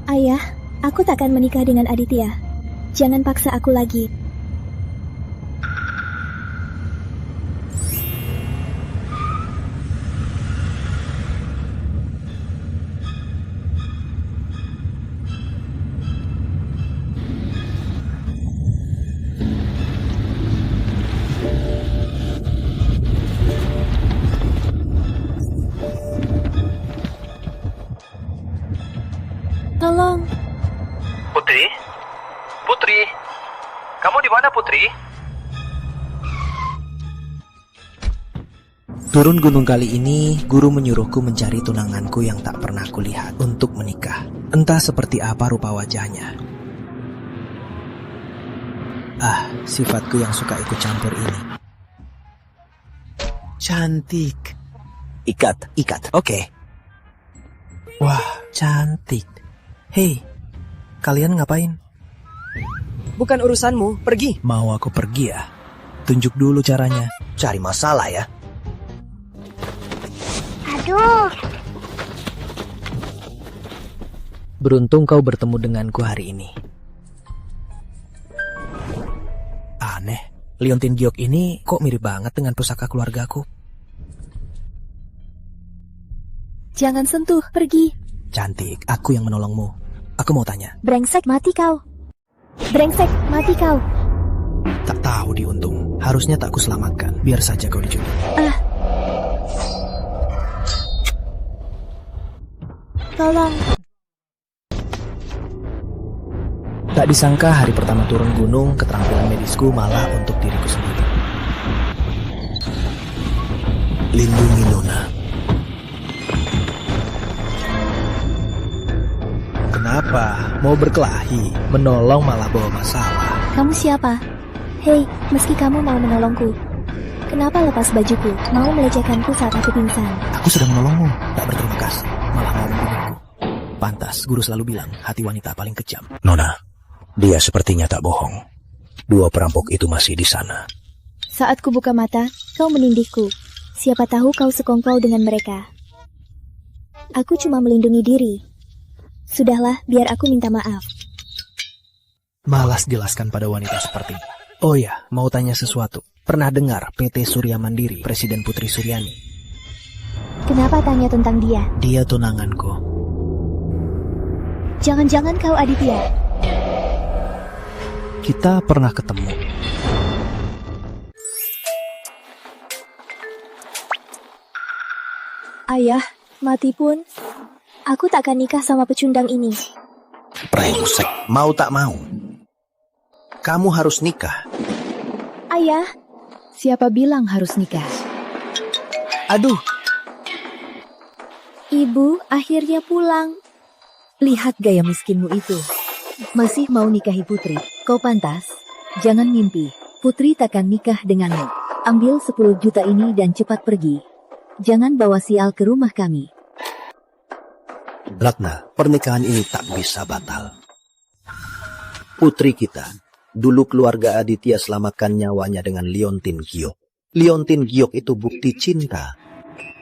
Ayah, aku takkan menikah dengan Aditya. Jangan paksa aku lagi. Tolong. Putri? Putri? Kamu di mana, Putri? Turun gunung kali ini, guru menyuruhku mencari tunanganku yang tak pernah kulihat untuk menikah. Entah seperti apa rupa wajahnya. Sifatku yang suka ikut campur ini. Cantik. Ikat. Oke. Wah, cantik. Hei, kalian ngapain? Bukan urusanmu, pergi. Mau aku pergi ya? Tunjuk dulu caranya. Cari masalah ya. Aduh. Beruntung kau bertemu denganku hari ini. Aneh, liontin giok ini kok mirip banget dengan pusaka keluargaku. Jangan sentuh, pergi. Cantik, aku yang menolongmu. Aku mau tanya. Brengsek, mati kau. Brengsek, mati kau. Tak tahu diuntung. Harusnya tak kuselamatkan. Biar saja kau dicuri. Tolong. Tak disangka hari pertama turun gunung, keterampilan medisku malah untuk diriku sendiri. Lindungi Nona. Kenapa? Mau berkelahi? Menolong malah bawa masalah. Kamu siapa? Hei, meski kamu mau menolongku, kenapa lepas bajuku? Mau melecehkanku saat aku pingsan? Aku sudah menolongmu. Tak berterima kasih. Malah mau membunuhku. Pantas, guru selalu bilang hati wanita paling kejam. Nona, dia sepertinya tak bohong. 2 perampok itu masih di sana. Saat ku buka mata, kau menindihku. Siapa tahu kau sekongkol dengan mereka. Aku cuma melindungi diri. Sudahlah, biar aku minta maaf. Malas jelaskan pada wanita seperti ini. Oh ya, mau tanya sesuatu. Pernah dengar PT Surya Mandiri, Presiden Putri Suryani? Kenapa tanya tentang dia? Dia tunanganku. Jangan-jangan kau Aditya? Kita pernah ketemu. Ayah, mati pun, aku takkan nikah sama pecundang ini. Brengsek, mau tak mau. Kamu harus nikah. Ayah, Siapa bilang harus nikah? Aduh, ibu akhirnya pulang. Lihat gaya miskinmu itu. Masih mau nikahi Putri. Kau pantas. Jangan mimpi. Putri takkan nikah denganmu. Ambil 10 juta ini dan cepat pergi. Jangan bawa sial ke rumah kami. Ratna, pernikahan ini tak bisa batal. Putri kita, dulu keluarga Aditya selamatkan nyawanya dengan liontin giok. Liontin giok itu bukti cinta.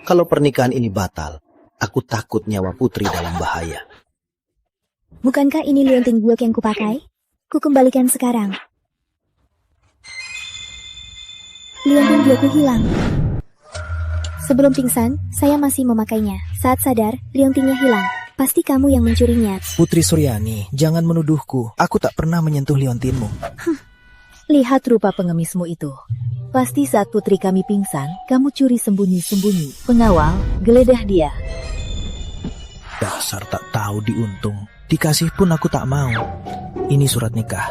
Kalau pernikahan ini batal, aku takut nyawa Putri dalam bahaya. Bukankah ini liontin giok yang kupakai? Ku kembalikan sekarang. Liontin giokku hilang. Sebelum pingsan, saya masih memakainya. Saat sadar, liontinnya hilang. Pasti kamu yang mencurinya. Putri Suryani, jangan menuduhku. Aku tak pernah menyentuh liontinmu. Lihat rupa pengemismu itu. Pasti saat putri kami pingsan, kamu curi sembunyi-sembunyi. Pengawal, geledah dia. Dasar tak tahu diuntung. Dikasih pun aku tak mau. Ini surat nikah.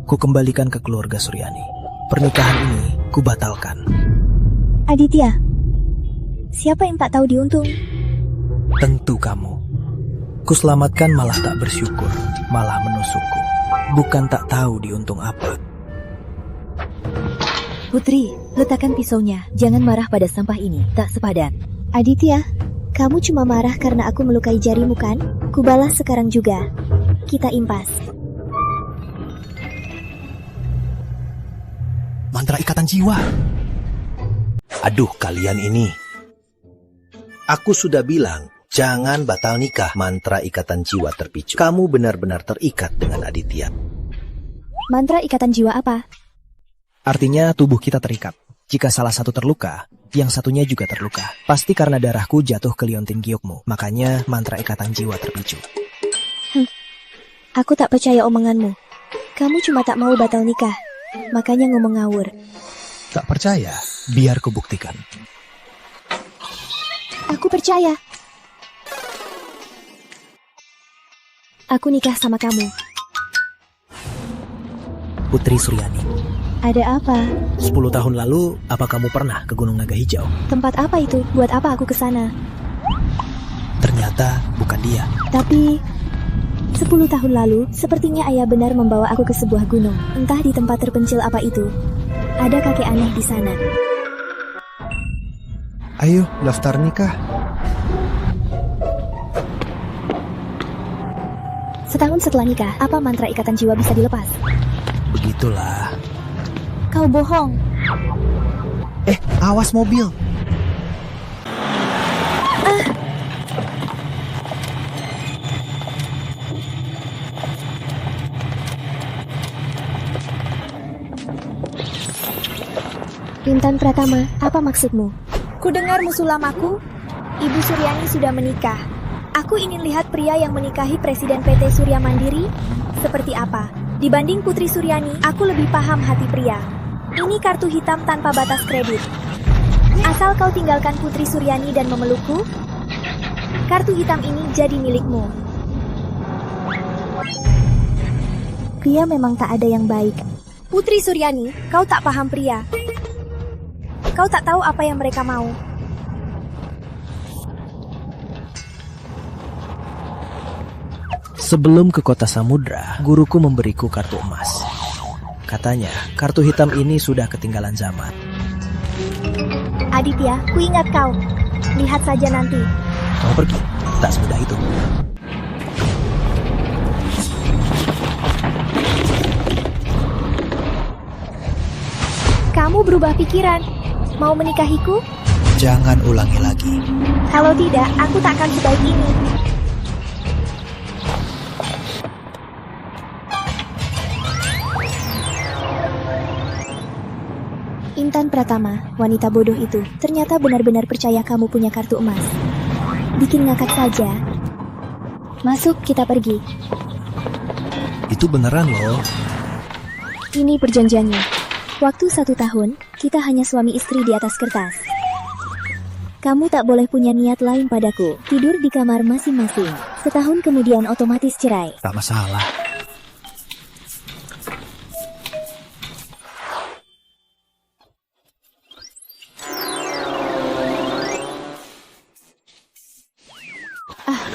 Ku kembalikan ke keluarga Suryani. Pernikahan ini ku batalkan. Aditya, siapa yang tak tahu diuntung? Tentu kamu. Ku selamatkan malah tak bersyukur, malah menusukku. Bukan tak tahu diuntung apa. Putri, letakkan pisaunya. Jangan marah pada sampah ini, tak sepadan. Aditya, kamu cuma marah karena aku melukai jarimu kan? Ku balas sekarang juga. Kita impas. Mantra ikatan jiwa. Aduh, kalian ini. Aku sudah bilang, Jangan batal nikah, mantra ikatan jiwa terpicu. Kamu benar-benar terikat dengan Aditya. Mantra ikatan jiwa apa? Artinya tubuh kita terikat. Jika salah satu terluka, yang satunya juga terluka. Pasti karena darahku jatuh ke liontin giokmu. Makanya mantra ikatan jiwa terpicu. Aku tak percaya omonganmu. Kamu cuma tak mau batal nikah. Makanya ngomong ngawur. Tak percaya? Biar kubuktikan. Aku percaya. Aku nikah sama kamu. Putri Suryani. Ada apa? 10 tahun lalu, apa kamu pernah ke Gunung Naga Hijau? Tempat apa itu? Buat apa aku ke sana? Ternyata bukan dia. Tapi 10 tahun lalu, sepertinya ayah benar membawa aku ke sebuah gunung. Entah di tempat terpencil apa itu. Ada kakek aneh di sana. Ayo, daftar nikah. Setahun setelah nikah, apa mantra ikatan jiwa bisa dilepas? Begitulah. Kau bohong. Awas mobil. Intan Pratama, apa maksudmu? Kudengar musuh lamaku, Ibu Suryani sudah menikah. Aku ingin lihat pria yang menikahi Presiden PT Surya Mandiri seperti apa. Dibanding Putri Suryani, aku lebih paham hati pria. Ini kartu hitam tanpa batas kredit. Asal kau tinggalkan Putri Suryani dan memelukku, kartu hitam ini jadi milikmu. Pria memang tak ada yang baik. Putri Suryani, kau tak paham pria. Kau tak tahu apa yang mereka mau. Sebelum ke kota Samudra, guruku memberiku kartu emas. Katanya, kartu hitam ini sudah ketinggalan zaman. Aditya, ku ingat kau. Lihat saja nanti. Kau pergi, tak semudah itu. Kamu berubah pikiran. Mau menikahiku? Jangan ulangi lagi. Kalau tidak, aku tak akan sebaik ini. Intan Pratama, wanita bodoh itu, ternyata benar-benar percaya kamu punya kartu emas. Bikin ngakak saja. Masuk, kita pergi. Itu beneran loh. Ini perjanjiannya. Waktu 1 tahun, kita hanya suami istri di atas kertas. Kamu tak boleh punya niat lain padaku. Tidur di kamar masing-masing. Setahun kemudian otomatis cerai. Tak masalah.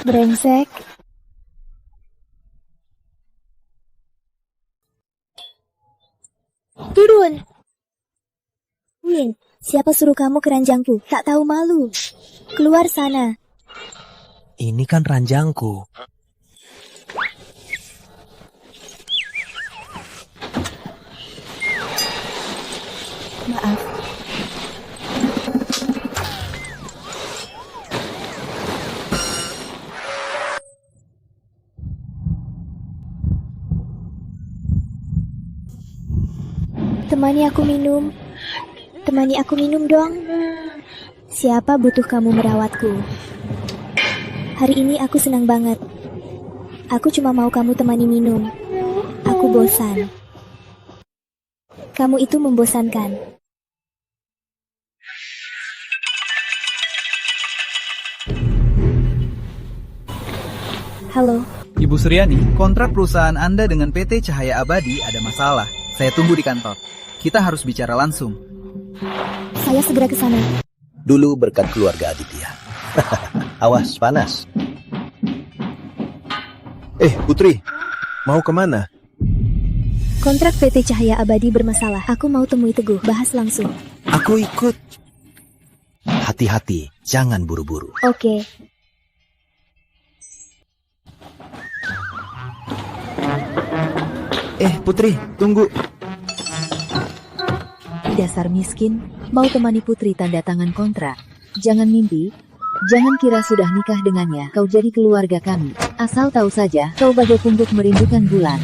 Brengsek. Turun. Win, siapa suruh kamu ke ranjangku? Tak tahu malu. Keluar sana. Ini kan ranjangku. Maaf. Temani aku minum. Temani aku minum dong. Siapa butuh kamu merawatku? Hari ini aku senang banget. Aku cuma mau kamu temani minum. Aku bosan. Kamu itu membosankan. Halo. Ibu Suryani, kontrak perusahaan Anda dengan PT Cahaya Abadi ada masalah. Saya tunggu di kantor. Kita harus bicara langsung. Saya segera ke sana. Dulu berkat keluarga Aditya. Awas, panas. Putri, mau kemana? Kontrak PT Cahaya Abadi bermasalah. Aku mau temui Teguh, bahas langsung. Aku ikut. Hati-hati, jangan buru-buru. Oke. Putri, tunggu. Dasar miskin, mau temani Putri tanda tangan kontrak. Jangan mimpi, Jangan kira sudah nikah dengannya, kau jadi keluarga kami. Asal tahu saja, kau bagai pungguk merindukan bulan.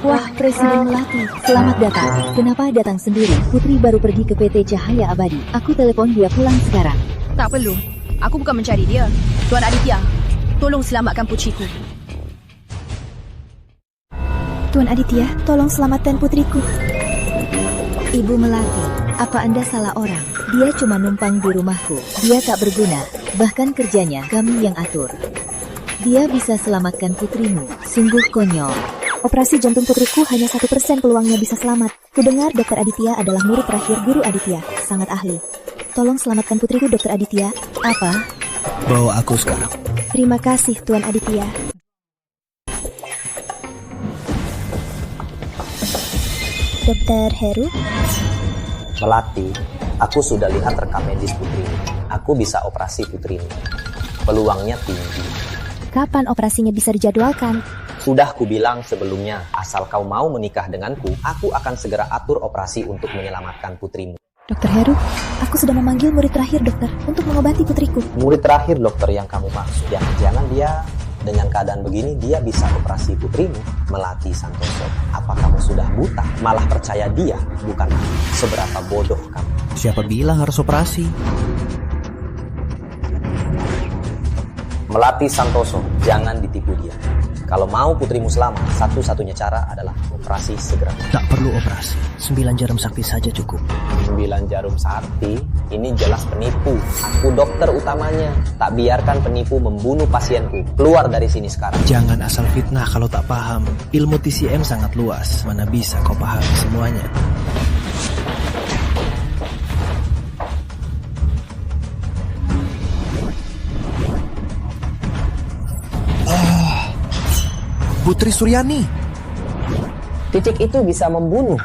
Wah, Presiden Melati, selamat datang. Kenapa datang sendiri? Putri baru pergi ke PT Cahaya Abadi. Aku telepon dia pulang sekarang. Tak perlu. Aku bukan mencari dia. Tuan Aditya, tolong selamatkan putriku. Tuan Aditya, tolong selamatkan putriku. Ibu Melati, apa Anda salah orang? Dia cuma numpang di rumahku. Dia tak berguna, bahkan kerjanya kami yang atur. Dia bisa selamatkan putrimu. Sungguh konyol. Operasi jantung putriku hanya 1% peluangnya bisa selamat. Kudengar Dr. Aditya adalah murid terakhir Guru Aditya, sangat ahli. Tolong selamatkan putriku, Dr. Aditya. Apa? Bawa aku sekarang. Terima kasih, Tuan Aditya. Dr. Heru? Melati, aku sudah lihat rekam medis putrimu. Aku bisa operasi putrimu. Peluangnya tinggi. Kapan operasinya bisa dijadwalkan? Sudah kubilang sebelumnya, asal kau mau menikah denganku, aku akan segera atur operasi untuk menyelamatkan putrimu. Dr. Heru, aku sudah memanggil murid terakhir, dokter, untuk mengobati putriku. Murid terakhir dokter yang kamu maksud. Jangan dia dengan keadaan begini dia bisa operasi putrimu. Melati Santoso, apa kamu sudah buta? Malah percaya dia, bukan aku. Seberapa bodoh kamu. Siapa bilang harus operasi? Melati Santoso, jangan ditipu dia. Kalau mau putrimu selamat, satu-satunya cara adalah operasi segera. Tak perlu operasi. 9 jarum sakti saja cukup. 9 jarum sakti, ini jelas penipu. Aku dokter utamanya. Tak biarkan penipu membunuh pasienku. Keluar dari sini sekarang. Jangan asal fitnah kalau tak paham. Ilmu TCM sangat luas. Mana bisa kau pahami semuanya. Putri Suryani. Titik itu bisa membunuh.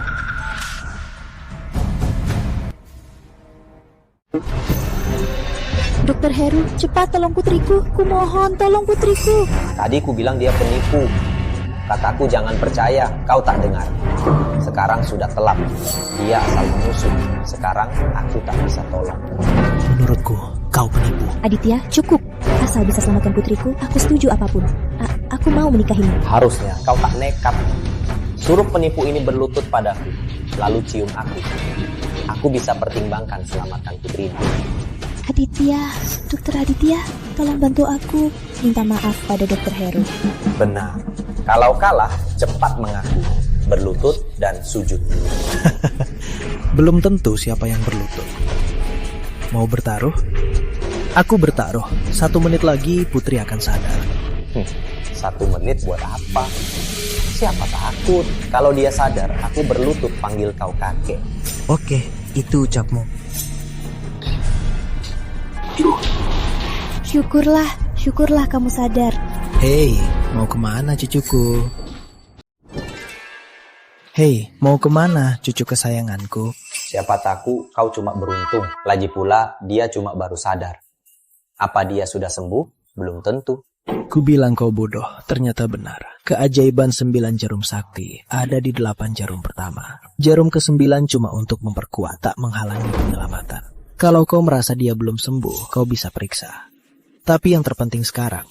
Dr. Heru, cepat tolong putriku. Kumohon, tolong putriku. Tadi ku bilang dia penipu. Kataku jangan percaya, kau tak dengar. Sekarang sudah telat. Dia asal menusuk. Sekarang aku tak bisa tolong. Menurutku, kau penipu. Aditya, cukup. Asal bisa selamatkan putriku, aku setuju apapun. Aku mau menikahimu. Harusnya kau tak nekat. Suruh penipu ini berlutut padaku, lalu cium aku. Aku bisa pertimbangkan selamatkan putrimu. Aditya, Dr. Aditya, tolong bantu aku. Minta maaf pada Dr. Heru. Benar. Kalau kalah, cepat mengaku. Berlutut dan sujud. Belum tentu siapa yang berlutut. Mau bertaruh? Aku bertaruh. 1 menit lagi Putri akan sadar. 1 menit buat apa? Siapa takut? Kalau dia sadar, aku berlutut panggil kau kakek. Oke, itu ucapmu. Syukurlah kamu sadar. Hei, mau kemana cucuku? Hei, mau kemana cucu kesayanganku? Siapa tahu kau cuma beruntung. Lagi pula, dia cuma baru sadar. Apa dia sudah sembuh? Belum tentu. Ku bilang kau bodoh, ternyata benar. Keajaiban 9 jarum sakti ada di 8 jarum pertama. Jarum ke-9 cuma untuk memperkuat, tak menghalangi penyelamatan. Kalau kau merasa dia belum sembuh, kau bisa periksa. Tapi yang terpenting sekarang,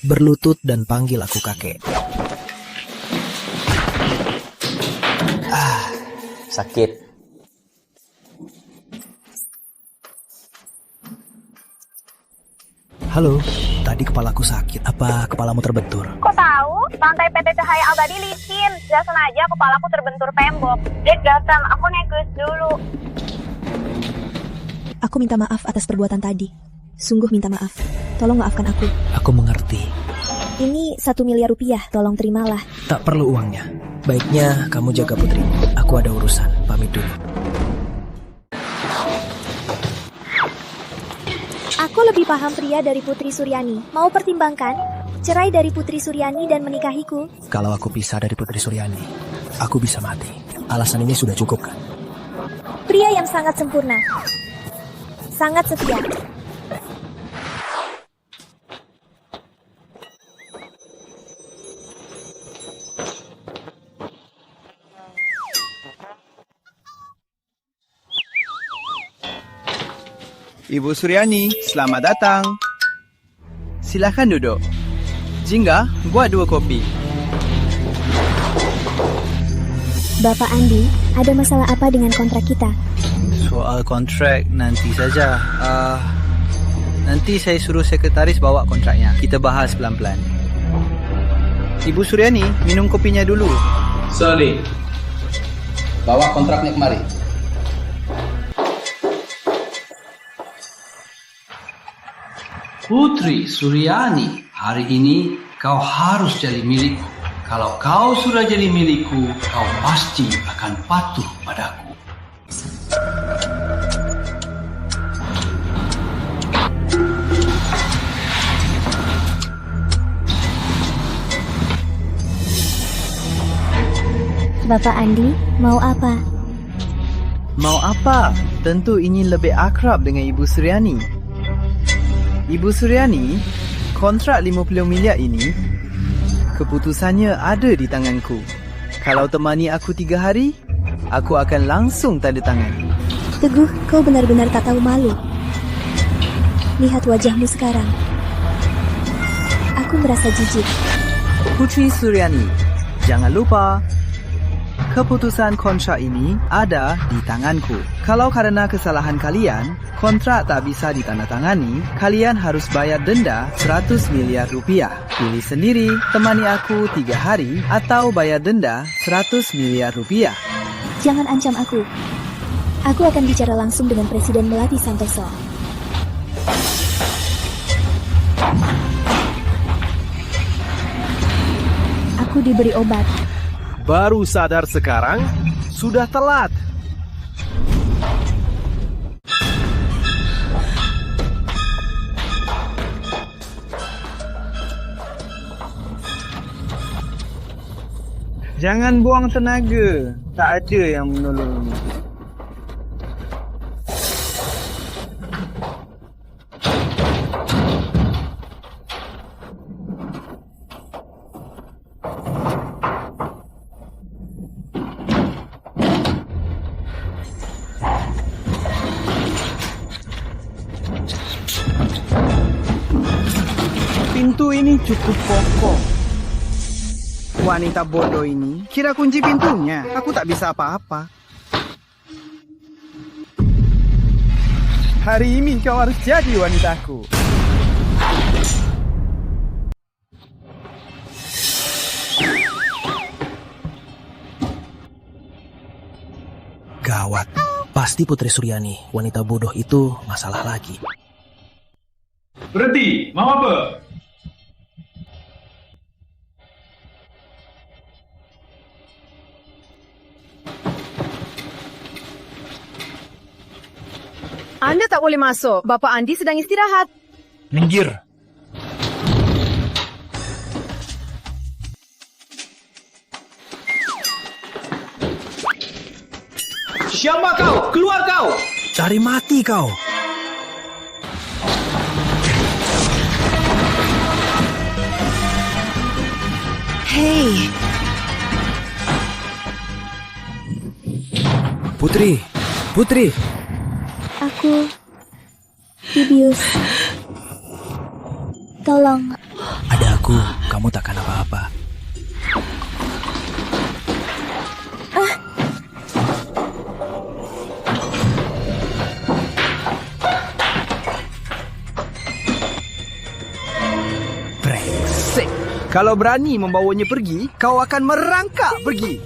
berlutut dan panggil aku kakek. Sakit. Halo, tadi kepalaku sakit. Apa kepalamu terbentur? Kok tahu? Lantai PT Cahaya Abadi licin. Gak sengaja kepalaku terbentur tembok. Dek datang, aku negus dulu. Aku minta maaf atas perbuatan tadi. Sungguh minta maaf. Tolong maafkan aku. Aku mengerti. Ini 1 miliar rupiah, tolong terimalah. Tak perlu uangnya. Baiknya kamu jaga putri. Aku ada urusan, pamit dulu. Aku lebih paham pria dari Putri Suryani. Mau pertimbangkan? Cerai dari Putri Suryani dan menikahiku? Kalau aku pisah dari Putri Suryani, aku bisa mati. Alasan ini sudah cukup kan? Pria yang sangat sempurna. Sangat setia. Ibu Suryani, selamat datang. Silakan duduk. Jingga, buat 2 kopi. Bapak Andi, ada masalah apa dengan kontrak kita? Soal kontrak nanti saja. Nanti saya suruh sekretaris bawa kontraknya. Kita bahas pelan-pelan. Ibu Suryani, minum kopinya dulu. Sorry. Bawa kontraknya kemari. Putri Suryani, hari ini kau harus jadi milikku. Kalau kau sudah jadi milikku, kau pasti akan patuh padaku. Bapak Andi, mau apa? Mau apa? Tentu ingin lebih akrab dengan Ibu Suryani. Ibu Suryani, kontrak 50 miliar ini, keputusannya ada di tanganku. Kalau temani aku 3 hari, aku akan langsung tanda tangan. Teguh, kau benar-benar tak tahu malu. Lihat wajahmu sekarang. Aku merasa jijik. Putri Suryani, jangan lupa, keputusan kontrak ini ada di tanganku. Kalau karena kesalahan kalian, kontrak tak bisa ditandatangani, kalian harus bayar denda 100 miliar rupiah. Pilih sendiri, temani aku 3 hari atau bayar denda 100 miliar rupiah. Jangan ancam aku. Aku akan bicara langsung dengan Presiden Melati Santoso. Aku diberi obat. Baru sadar sekarang? Sudah telat. Jangan buang tenaga. Tak ada yang menolongmu. Pintu ini cukup kokoh. Wanita bodoh ini kira kunci pintunya. Aku tak bisa apa-apa. Hari ini kau harus jadi wanitaku. Gawat. Pasti Putri Suryani, wanita bodoh itu masalah lagi. Berhenti, mau apa? Anda tak boleh masuk. Bapak Andi sedang istirahat. Minggir. Siapa kau? Keluar kau! Cari mati kau. Hei, Putri. Putri. Aku dibius. Tolong. Ada aku, kamu takkan apa-apa. Brengsek. Kalau berani membawanya pergi, kau akan merangkak pergi.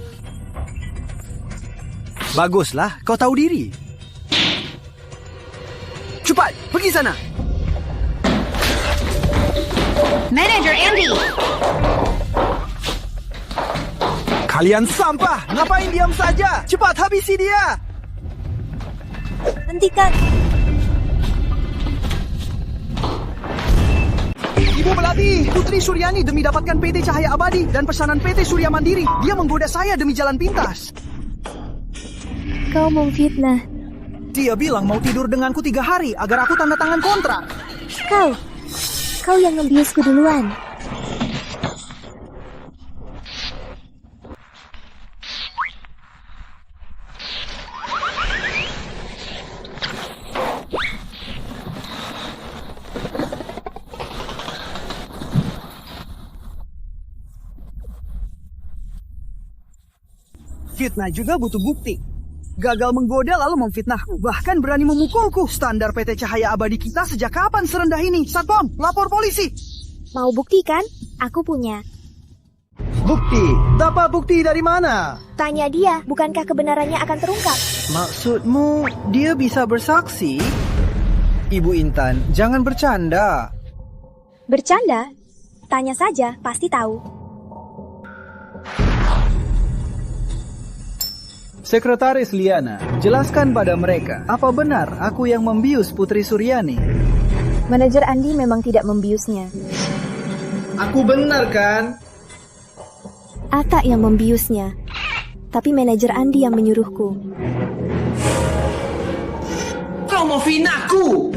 Baguslah, kau tahu diri. Cepat, pergi sana. Manager Andy. Kalian sampah, ngapain diam saja? Cepat habisi dia. Hentikan. Ibu Melati, Putri Suryani demi dapatkan PT Cahaya Abadi dan pesanan PT Surya Mandiri. Dia menggoda saya demi jalan pintas. Kau memfitnah. Dia bilang mau tidur denganku 3 hari agar aku tanda tangan kontrak. Kau yang ngebiusku duluan. Fitnah juga butuh bukti. Gagal menggoda lalu memfitnahku, bahkan berani memukulku. Standar PT Cahaya Abadi kita sejak kapan serendah ini? Satpam, lapor polisi. Mau bukti kan? Aku punya. Bukti? Dapat bukti dari mana? Tanya dia, bukankah kebenarannya akan terungkap? Maksudmu dia bisa bersaksi? Ibu Intan, jangan bercanda. Bercanda? Tanya saja, pasti tahu. Sekretaris Liana, jelaskan pada mereka, apa benar aku yang membius Putri Suryani? Manajer Andi memang tidak membiusnya. Aku benar kan? Ata yang membiusnya. Tapi manajer Andi yang menyuruhku. Kau mau finahku?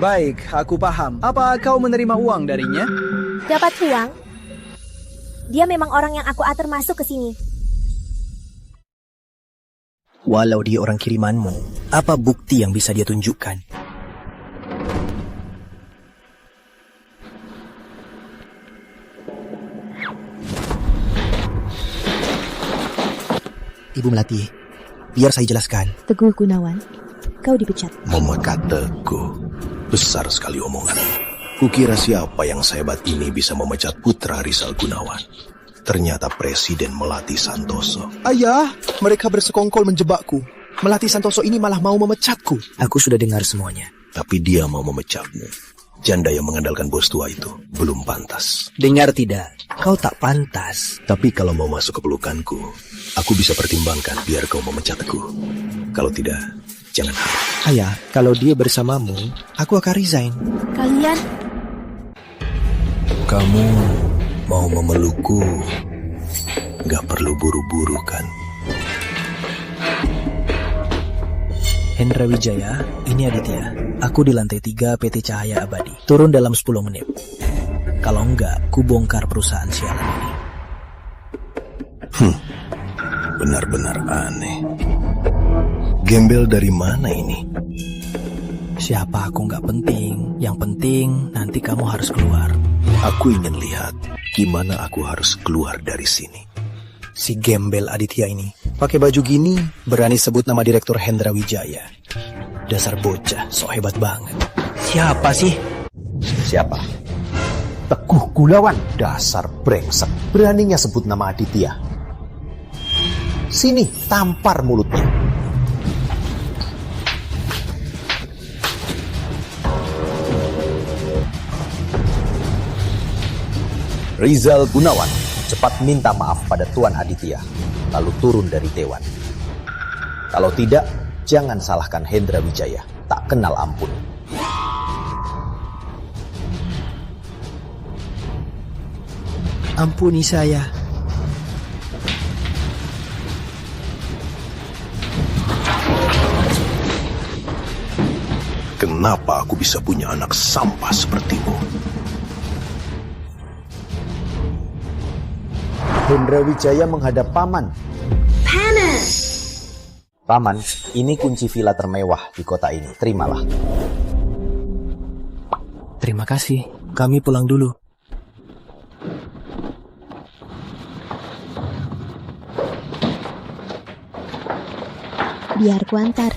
Baik, aku paham. Apa kau menerima uang darinya? Dapat uang? Dia memang orang yang aku atur masuk ke sini. Walau dia orang kirimanmu, apa bukti yang bisa dia tunjukkan? Ibu Melati, biar saya jelaskan. Teguh Gunawan, kau dipecat. Memecat Teguh. Besar sekali omongan. Kukira siapa yang sehebat ini bisa memecat putra Rizal Gunawan. Ternyata Presiden Melati Santoso. Ayah, mereka bersekongkol menjebakku. Melati Santoso ini malah mau memecatku. Aku sudah dengar semuanya. Tapi dia mau memecatmu. Janda yang mengandalkan bos tua itu belum pantas. Dengar tidak? Kau tak pantas. Tapi kalau mau masuk ke pelukanku, aku bisa pertimbangkan biar kau memecatku. Kalau tidak, jangan harap. Ayah, kalau dia bersamamu, aku akan resign. Kalian? Kamu mau memelukku, gak perlu buru-buru kan? Hendra Wijaya, ini Aditya. Aku di lantai 3 PT Cahaya Abadi. Turun dalam 10 menit. Kalau enggak, ku bongkar perusahaan sialan ini. Benar-benar aneh. Gembel dari mana ini? Siapa aku nggak penting. Yang penting nanti kamu harus keluar. Aku ingin lihat gimana aku harus keluar dari sini. Si gembel Aditya ini pakai baju gini berani sebut nama Direktur Hendra Wijaya. Dasar bocah, sok hebat banget. Siapa sih? Siapa? Teguh Gunawan, dasar brengsek. Beraninya sebut nama Aditya. Sini, tampar mulutnya. Rizal Gunawan, cepat minta maaf pada Tuan Aditya, lalu turun dari Dewan. Kalau tidak, jangan salahkan Hendra Wijaya, tak kenal ampun. Ampuni saya. Kenapa aku bisa punya anak sampah sepertimu? Hendra Wijaya menghadap Paman. Panas! Paman, ini kunci villa termewah di kota ini. Terimalah. Terima kasih. Kami pulang dulu. Biar kuantar.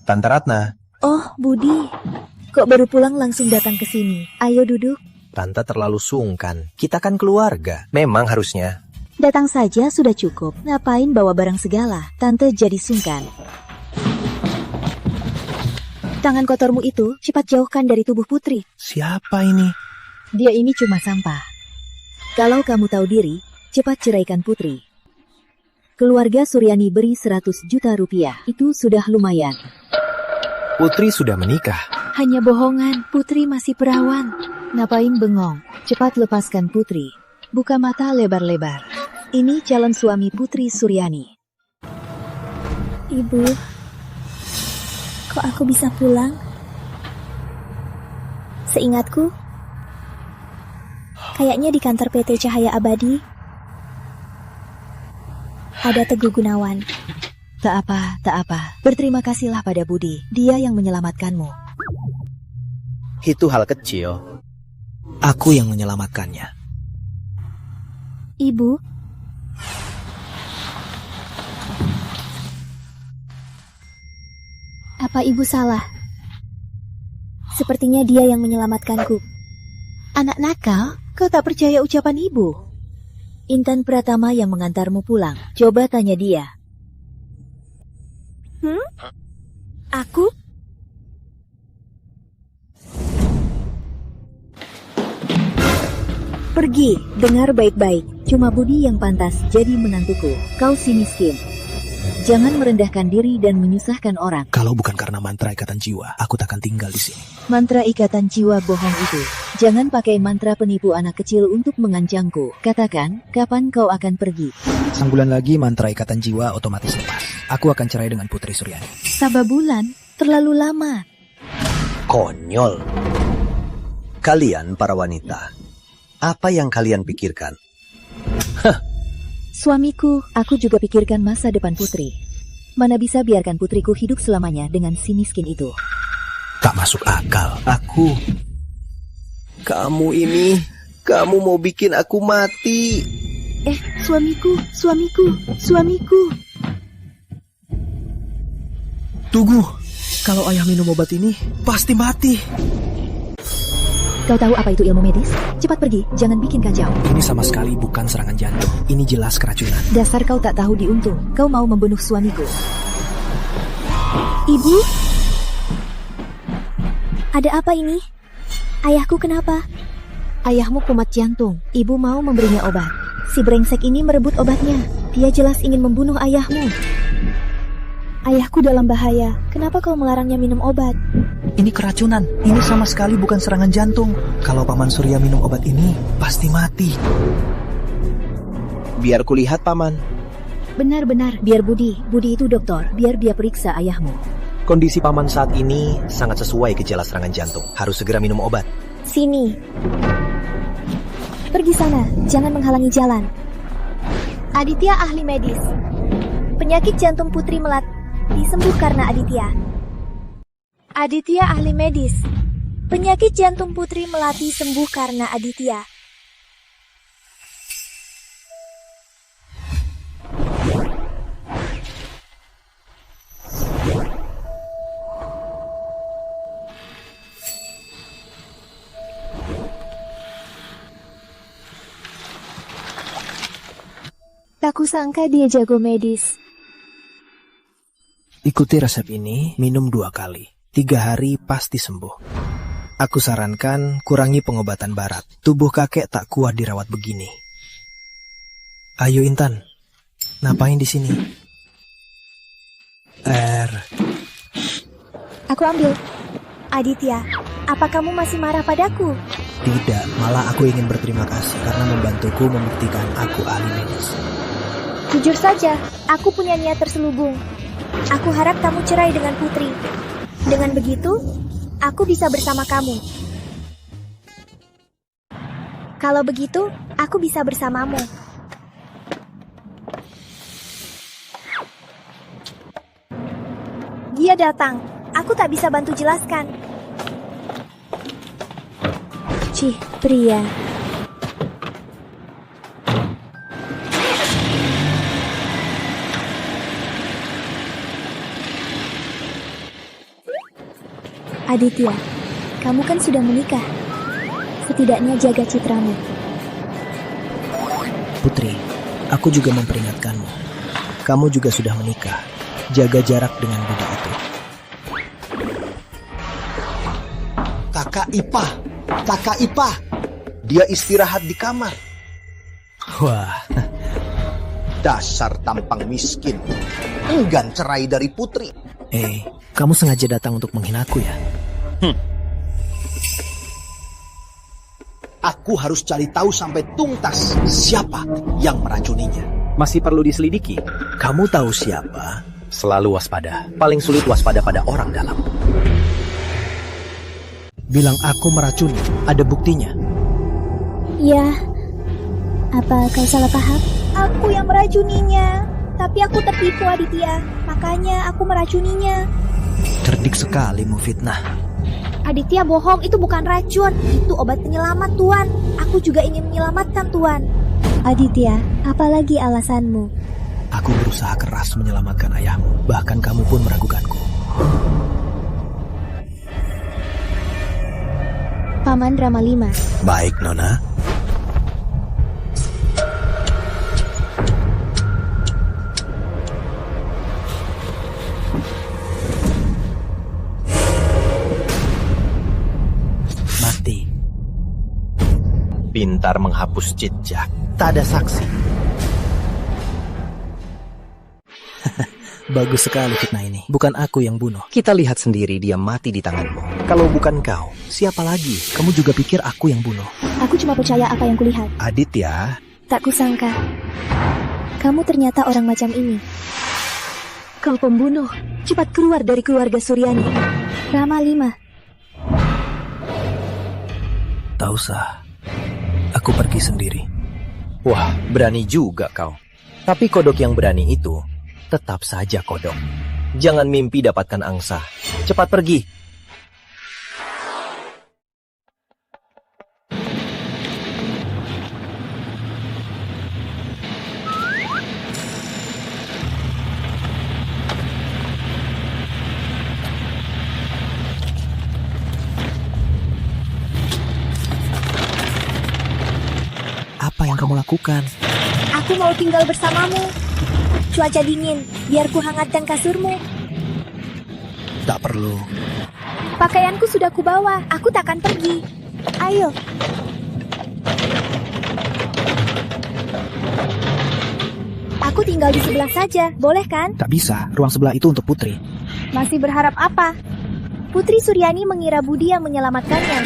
Tante Ratna. Oh, Budi. Kok baru pulang langsung datang ke sini? Ayo duduk. Tante terlalu sungkan. Kita kan keluarga. Memang harusnya. Datang saja sudah cukup. Ngapain bawa barang segala? Tante jadi sungkan. Tangan kotormu itu cepat jauhkan dari tubuh Putri. Siapa ini? Dia ini cuma sampah. Kalau kamu tahu diri, cepat ceraikan Putri. Keluarga Suryani beri 100 juta rupiah. Itu sudah lumayan. Putri sudah menikah. Hanya bohongan, Putri masih perawan. Ngapain bengong? Cepat lepaskan Putri. Buka mata lebar-lebar. Ini calon suami Putri Suryani. Ibu, kok aku bisa pulang? Seingatku, kayaknya di kantor PT Cahaya Abadi ada Teguh Gunawan. Tak apa. Berterima kasihlah pada Budi. Dia yang menyelamatkanmu. Itu hal kecil. Aku yang menyelamatkannya. Ibu, Apa ibu salah? Sepertinya dia yang menyelamatkanku. Anak nakal, kau tak percaya ucapan ibu? Intan Pratama yang mengantarmu pulang. Coba tanya dia. Aku? Pergi, dengar baik-baik. Cuma Budi yang pantas jadi menantuku. Kau si miskin. Jangan merendahkan diri dan menyusahkan orang. Kalau bukan karena mantra ikatan jiwa, aku takkan tinggal di sini. Mantra ikatan jiwa bohong itu. Jangan pakai mantra penipu anak kecil untuk mengancamku. Katakan, kapan kau akan pergi? Sebulan lagi mantra ikatan jiwa otomatis lepas. Aku akan cerai dengan Putri Suryani. Sababulan? Terlalu lama. Konyol. Kalian para wanita, apa yang kalian pikirkan? Suamiku, aku juga pikirkan masa depan Putri. Mana bisa biarkan putriku hidup selamanya dengan si miskin itu. Tak masuk akal. Kamu mau bikin aku mati. Suamiku. Tunggu, kalau ayah minum obat ini, pasti mati. Kau tahu apa itu ilmu medis? Cepat pergi, jangan bikin kacau. Ini sama sekali bukan serangan jantung. Ini jelas keracunan. Dasar kau tak tahu diuntung. Kau mau membunuh suamiku. Ibu? Ada apa ini? Ayahku kenapa? Ayahmu kumat jantung. Ibu mau memberinya obat. Si brengsek ini merebut obatnya. Dia jelas ingin membunuh ayahmu. Ayahku dalam bahaya. Kenapa kau melarangnya minum obat? Ini keracunan. Ini sama sekali bukan serangan jantung. Kalau Paman Surya minum obat ini, pasti mati. Biar kulihat, Paman. Benar-benar, biar Budi itu dokter. Biar dia periksa ayahmu. Kondisi Paman saat ini sangat sesuai gejala serangan jantung. Harus segera minum obat. Sini. Pergi sana, jangan menghalangi jalan. Aditya ahli medis. Penyakit jantung Putri Melati disembuh karena Aditya. Aditya ahli medis. Penyakit jantung Putri Melati sembuh karena Aditya. Tak kusangka dia jago medis. Ikuti resep ini, minum 2 kali. 3 hari pasti sembuh. Aku sarankan kurangi pengobatan barat. Tubuh kakek tak kuat dirawat begini. Ayo Intan, ngapain di sini? Aku ambil. Aditya, apa kamu masih marah padaku? Tidak, malah aku ingin berterima kasih karena membantuku membuktikan aku ahli medis. Jujur saja, aku punya niat terselubung. Aku harap kamu cerai dengan Putri. Dengan begitu, aku bisa bersama kamu. Kalau begitu, aku bisa bersamamu. Dia datang. Aku tak bisa bantu jelaskan. Cih, pria. Aditya, kamu kan sudah menikah. Setidaknya jaga citramu. Putri, aku juga memperingatkanmu. Kamu juga sudah menikah. Jaga jarak dengan Budi itu. Kakak Ipah. Dia istirahat di kamar. Wah, dasar tampang miskin. Enggan cerai dari Putri. Kamu sengaja datang untuk menghinaku ya? Aku harus cari tahu sampai tuntas siapa yang meracuninya. Masih perlu diselidiki. Kamu tahu siapa? Selalu waspada. Paling sulit waspada pada orang dalam. Bilang aku meracuni, ada buktinya. Ya, apa kau salah paham? Aku yang meracuninya. Tapi aku tertipu Aditya. Makanya aku meracuninya. Cerdik sekali memfitnah. Aditya bohong, itu bukan racun. Itu obat penyelamat, Tuan. Aku juga ingin menyelamatkan Tuan. Aditya, apalagi alasanmu? Aku berusaha keras menyelamatkan ayahmu. Bahkan kamu pun meragukanku. Paman Rama 5. Baik, Nona. Mati. Pintar menghapus jejak. Tak ada saksi. Bagus sekali fitnah ini. Bukan aku yang bunuh. Kita lihat sendiri dia mati di tanganmu. Kalau bukan kau, siapa lagi? Kamu juga pikir aku yang bunuh? Aku cuma percaya apa yang kulihat. Aditya. Tak kusangka. Kamu ternyata orang macam ini. Kau pembunuh. Cepat keluar dari keluarga Suryani. Rama 5. Tak usah. Aku pergi sendiri. Wah, berani juga kau. Tapi kodok yang berani itu tetap saja kodok. Jangan mimpi dapatkan angsa. Cepat pergi. Apa yang kamu lakukan? Aku mau tinggal bersamamu. Cuaca dingin, biar ku hangatkan kasurmu. Tak perlu. Pakaianku sudah kubawa, aku takkan pergi. Ayo. Aku tinggal di sebelah saja, boleh kan? Tak bisa, ruang sebelah itu untuk Putri. Masih berharap apa? Putri Suryani mengira Budi yang menyelamatkannya.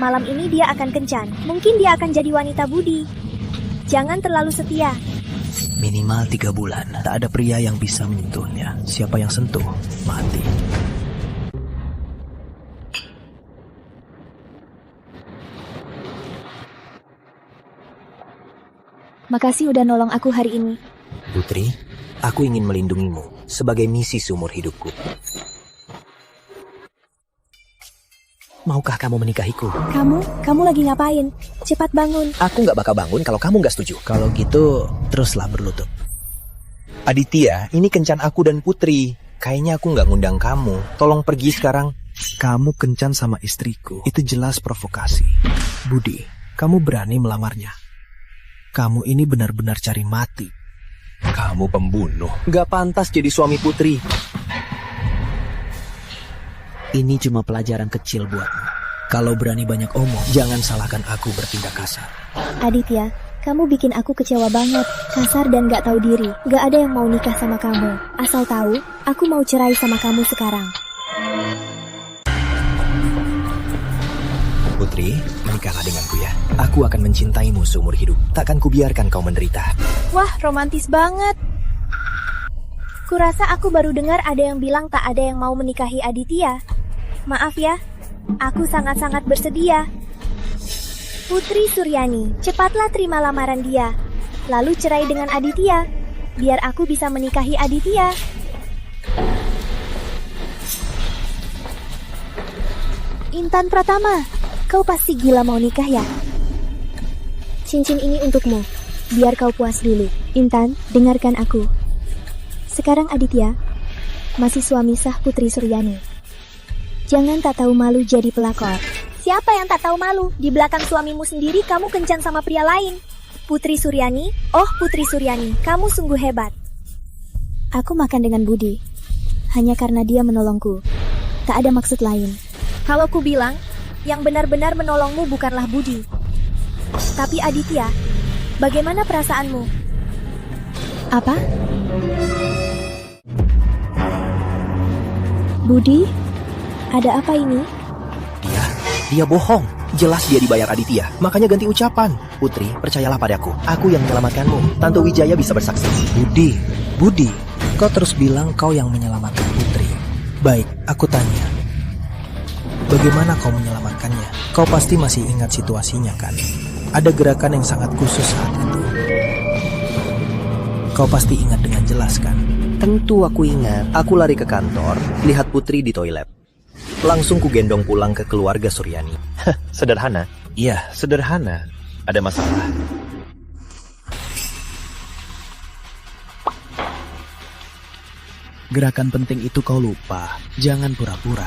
Malam ini dia akan kencan. Mungkin dia akan jadi wanita Budi. Jangan terlalu setia. Minimal 3 bulan. Tak ada pria yang bisa menyentuhnya. Siapa yang sentuh, mati. Makasih udah nolong aku hari ini. Putri, aku ingin melindungimu sebagai misi seumur hidupku. Maukah kamu menikahiku? Kamu lagi ngapain? Cepat bangun. Aku nggak bakal bangun kalau kamu nggak setuju. Kalau gitu, teruslah berlutut. Aditya, ini kencan aku dan Putri. Kayaknya aku nggak ngundang kamu. Tolong pergi sekarang. Kamu kencan sama istriku. Itu jelas provokasi. Budi, kamu berani melamarnya. Kamu ini benar-benar cari mati. Kamu pembunuh. Nggak pantas jadi suami Putri. Ini cuma pelajaran kecil buatmu. Kalau berani banyak omong, jangan salahkan aku bertindak kasar. Aditya, kamu bikin aku kecewa banget. Kasar dan gak tahu diri. Gak ada yang mau nikah sama kamu. Asal tahu, aku mau cerai sama kamu sekarang. Putri, menikahlah denganku ya. Aku akan mencintaimu seumur hidup. Takkan kubiarkan kau menderita. Wah, romantis banget. Kurasa aku baru dengar ada yang bilang tak ada yang mau menikahi Aditya. Maaf ya, aku sangat-sangat bersedia. Putri Suryani, cepatlah terima lamaran dia. Lalu cerai dengan Aditya, biar aku bisa menikahi Aditya. Intan Pratama, kau pasti gila mau nikah ya? Cincin ini untukmu, biar kau puas dulu. Intan, dengarkan aku. Sekarang Aditya masih suami sah Putri Suryani. Jangan tak tahu malu jadi pelakor. Siapa yang tak tahu malu? Di belakang suamimu sendiri kamu kencan sama pria lain. Putri Suryani, oh Putri Suryani, kamu sungguh hebat. Aku makan dengan Budi, hanya karena dia menolongku. Tak ada maksud lain. Kalau ku bilang, yang benar-benar menolongmu bukanlah Budi, tapi Aditya. Bagaimana perasaanmu? Apa? Budi? Ada apa ini? Dia bohong. Jelas dia dibayar Aditya. Makanya ganti ucapan. Putri, percayalah padaku. Aku yang menyelamatkanmu. Tante Wijaya bisa bersaksi. Budi, kau terus bilang kau yang menyelamatkan Putri. Baik, aku tanya. Bagaimana kau menyelamatkannya? Kau pasti masih ingat situasinya kan? Ada gerakan yang sangat khusus saat itu. Kau pasti ingat dengan jelas kan? Tentu aku ingat. Aku lari ke kantor, lihat Putri di toilet. Langsung ku gendong pulang ke keluarga Suryani. Sederhana? Iya, sederhana. Ada masalah. Gerakan penting itu kau lupa. Jangan pura-pura.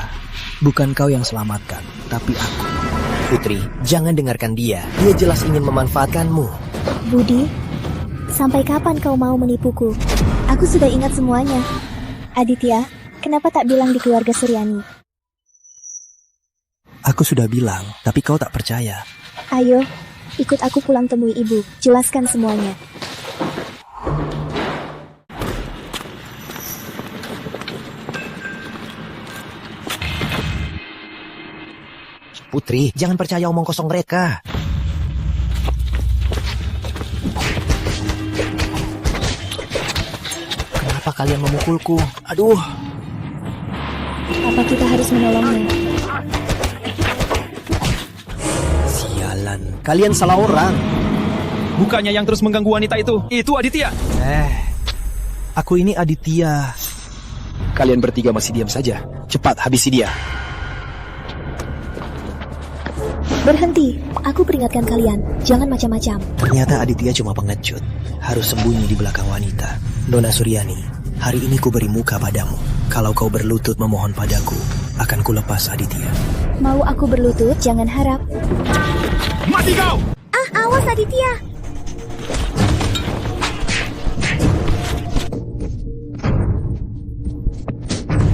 Bukan kau yang selamatkan, tapi aku. Putri, jangan dengarkan dia. Dia jelas ingin memanfaatkanmu. Budi, sampai kapan kau mau menipuku? Aku sudah ingat semuanya. Aditya, kenapa tak bilang di keluarga Suryani? Aku sudah bilang, tapi kau tak percaya. Ayo, ikut aku pulang temui ibu. Jelaskan semuanya. Putri, jangan percaya omong kosong mereka. Kenapa kalian memukulku? Aduh. Apa kita harus menolongnya? Sialan, kalian salah orang. Bukannya yang terus mengganggu wanita itu Aditya. Aku ini Aditya. Kalian bertiga masih diam saja. Cepat habisi dia. Berhenti, aku peringatkan kalian, jangan macam-macam. Ternyata Aditya cuma pengecut. Harus sembunyi di belakang wanita. Nona Suryani, hari ini ku beri muka padamu. Kalau kau berlutut memohon padaku, akan ku lepas Aditya. Mau aku berlutut, jangan harap. Mati kau! Awas Aditya!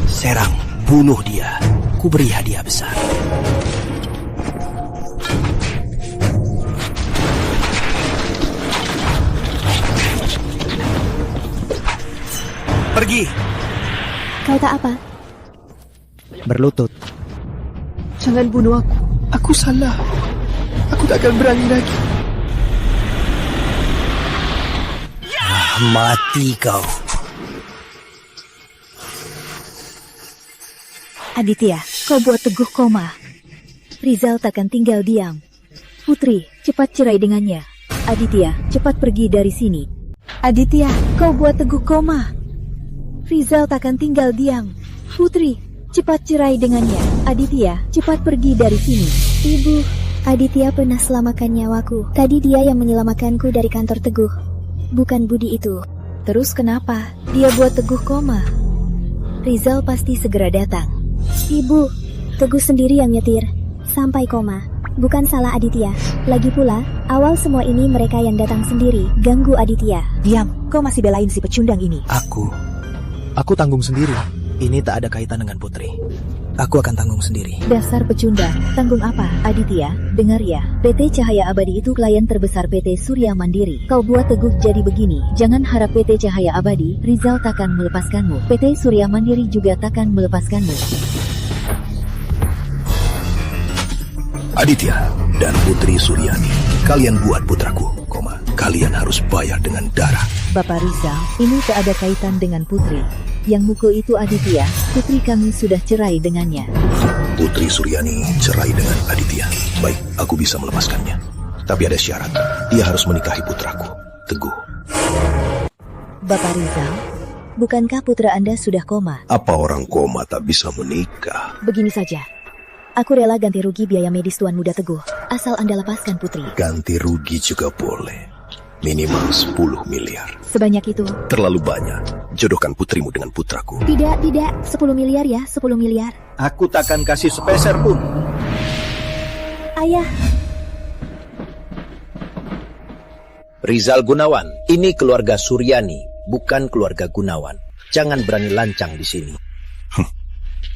Serang, bunuh dia. Ku beri hadiah besar. Pergi! Kau tak apa? Berlutut. Jangan bunuh aku. Aku salah. Aku tak akan berani lagi. Mati kau. Aditya, kau buat Teguh koma. Rizal takkan tinggal diam. Putri, cepat cerai dengannya. Aditya, cepat pergi dari sini. Aditya, kau buat Teguh koma. Rizal takkan tinggal diam. Putri, cepat cerai dengannya. Aditya, cepat pergi dari sini. Ibu, Aditya pernah selamatkan nyawaku. Tadi dia yang menyelamatkanku dari kantor Teguh. Bukan Budi itu. Terus kenapa dia buat Teguh koma? Rizal pasti segera datang. Ibu, Teguh sendiri yang nyetir sampai koma. Bukan salah Aditya. Lagi pula, awal semua ini mereka yang datang sendiri, ganggu Aditya. Diam, kau masih belain si pecundang ini. Aku tanggung sendiri. Ini tak ada kaitan dengan Putri. Aku akan tanggung sendiri. Dasar pecundang, tanggung apa? Aditya, dengar ya. PT Cahaya Abadi itu klien terbesar PT Surya Mandiri. Kau buat Teguh jadi begini. Jangan harap PT Cahaya Abadi, Rizal takkan melepaskanmu. PT Surya Mandiri juga takkan melepaskanmu. Aditya dan Putri Suryani, kalian buat putraku, kalian harus bayar dengan darah. Bapak Rizal, ini tak ada kaitan dengan Putri. Yang mukul itu Aditya, Putri kami sudah cerai dengannya. Putri Suryani cerai dengan Aditya. Baik, aku bisa melepaskannya. Tapi ada syarat, dia harus menikahi putraku, Teguh. Bapak Rizal, bukankah putra Anda sudah koma? Apa orang koma tak bisa menikah? Begini saja. Aku rela ganti rugi biaya medis Tuan Muda Teguh, asal Anda lepaskan Putri. Ganti rugi juga boleh. Minimal 10 miliar. Sebanyak itu? Terlalu banyak. Jodohkan putrimu dengan putraku. Tidak. 10 miliar ya, 10 miliar. Aku takkan kasih sepeser pun. Ayah. Rizal Gunawan, ini keluarga Suryani, bukan keluarga Gunawan. Jangan berani lancang di sini.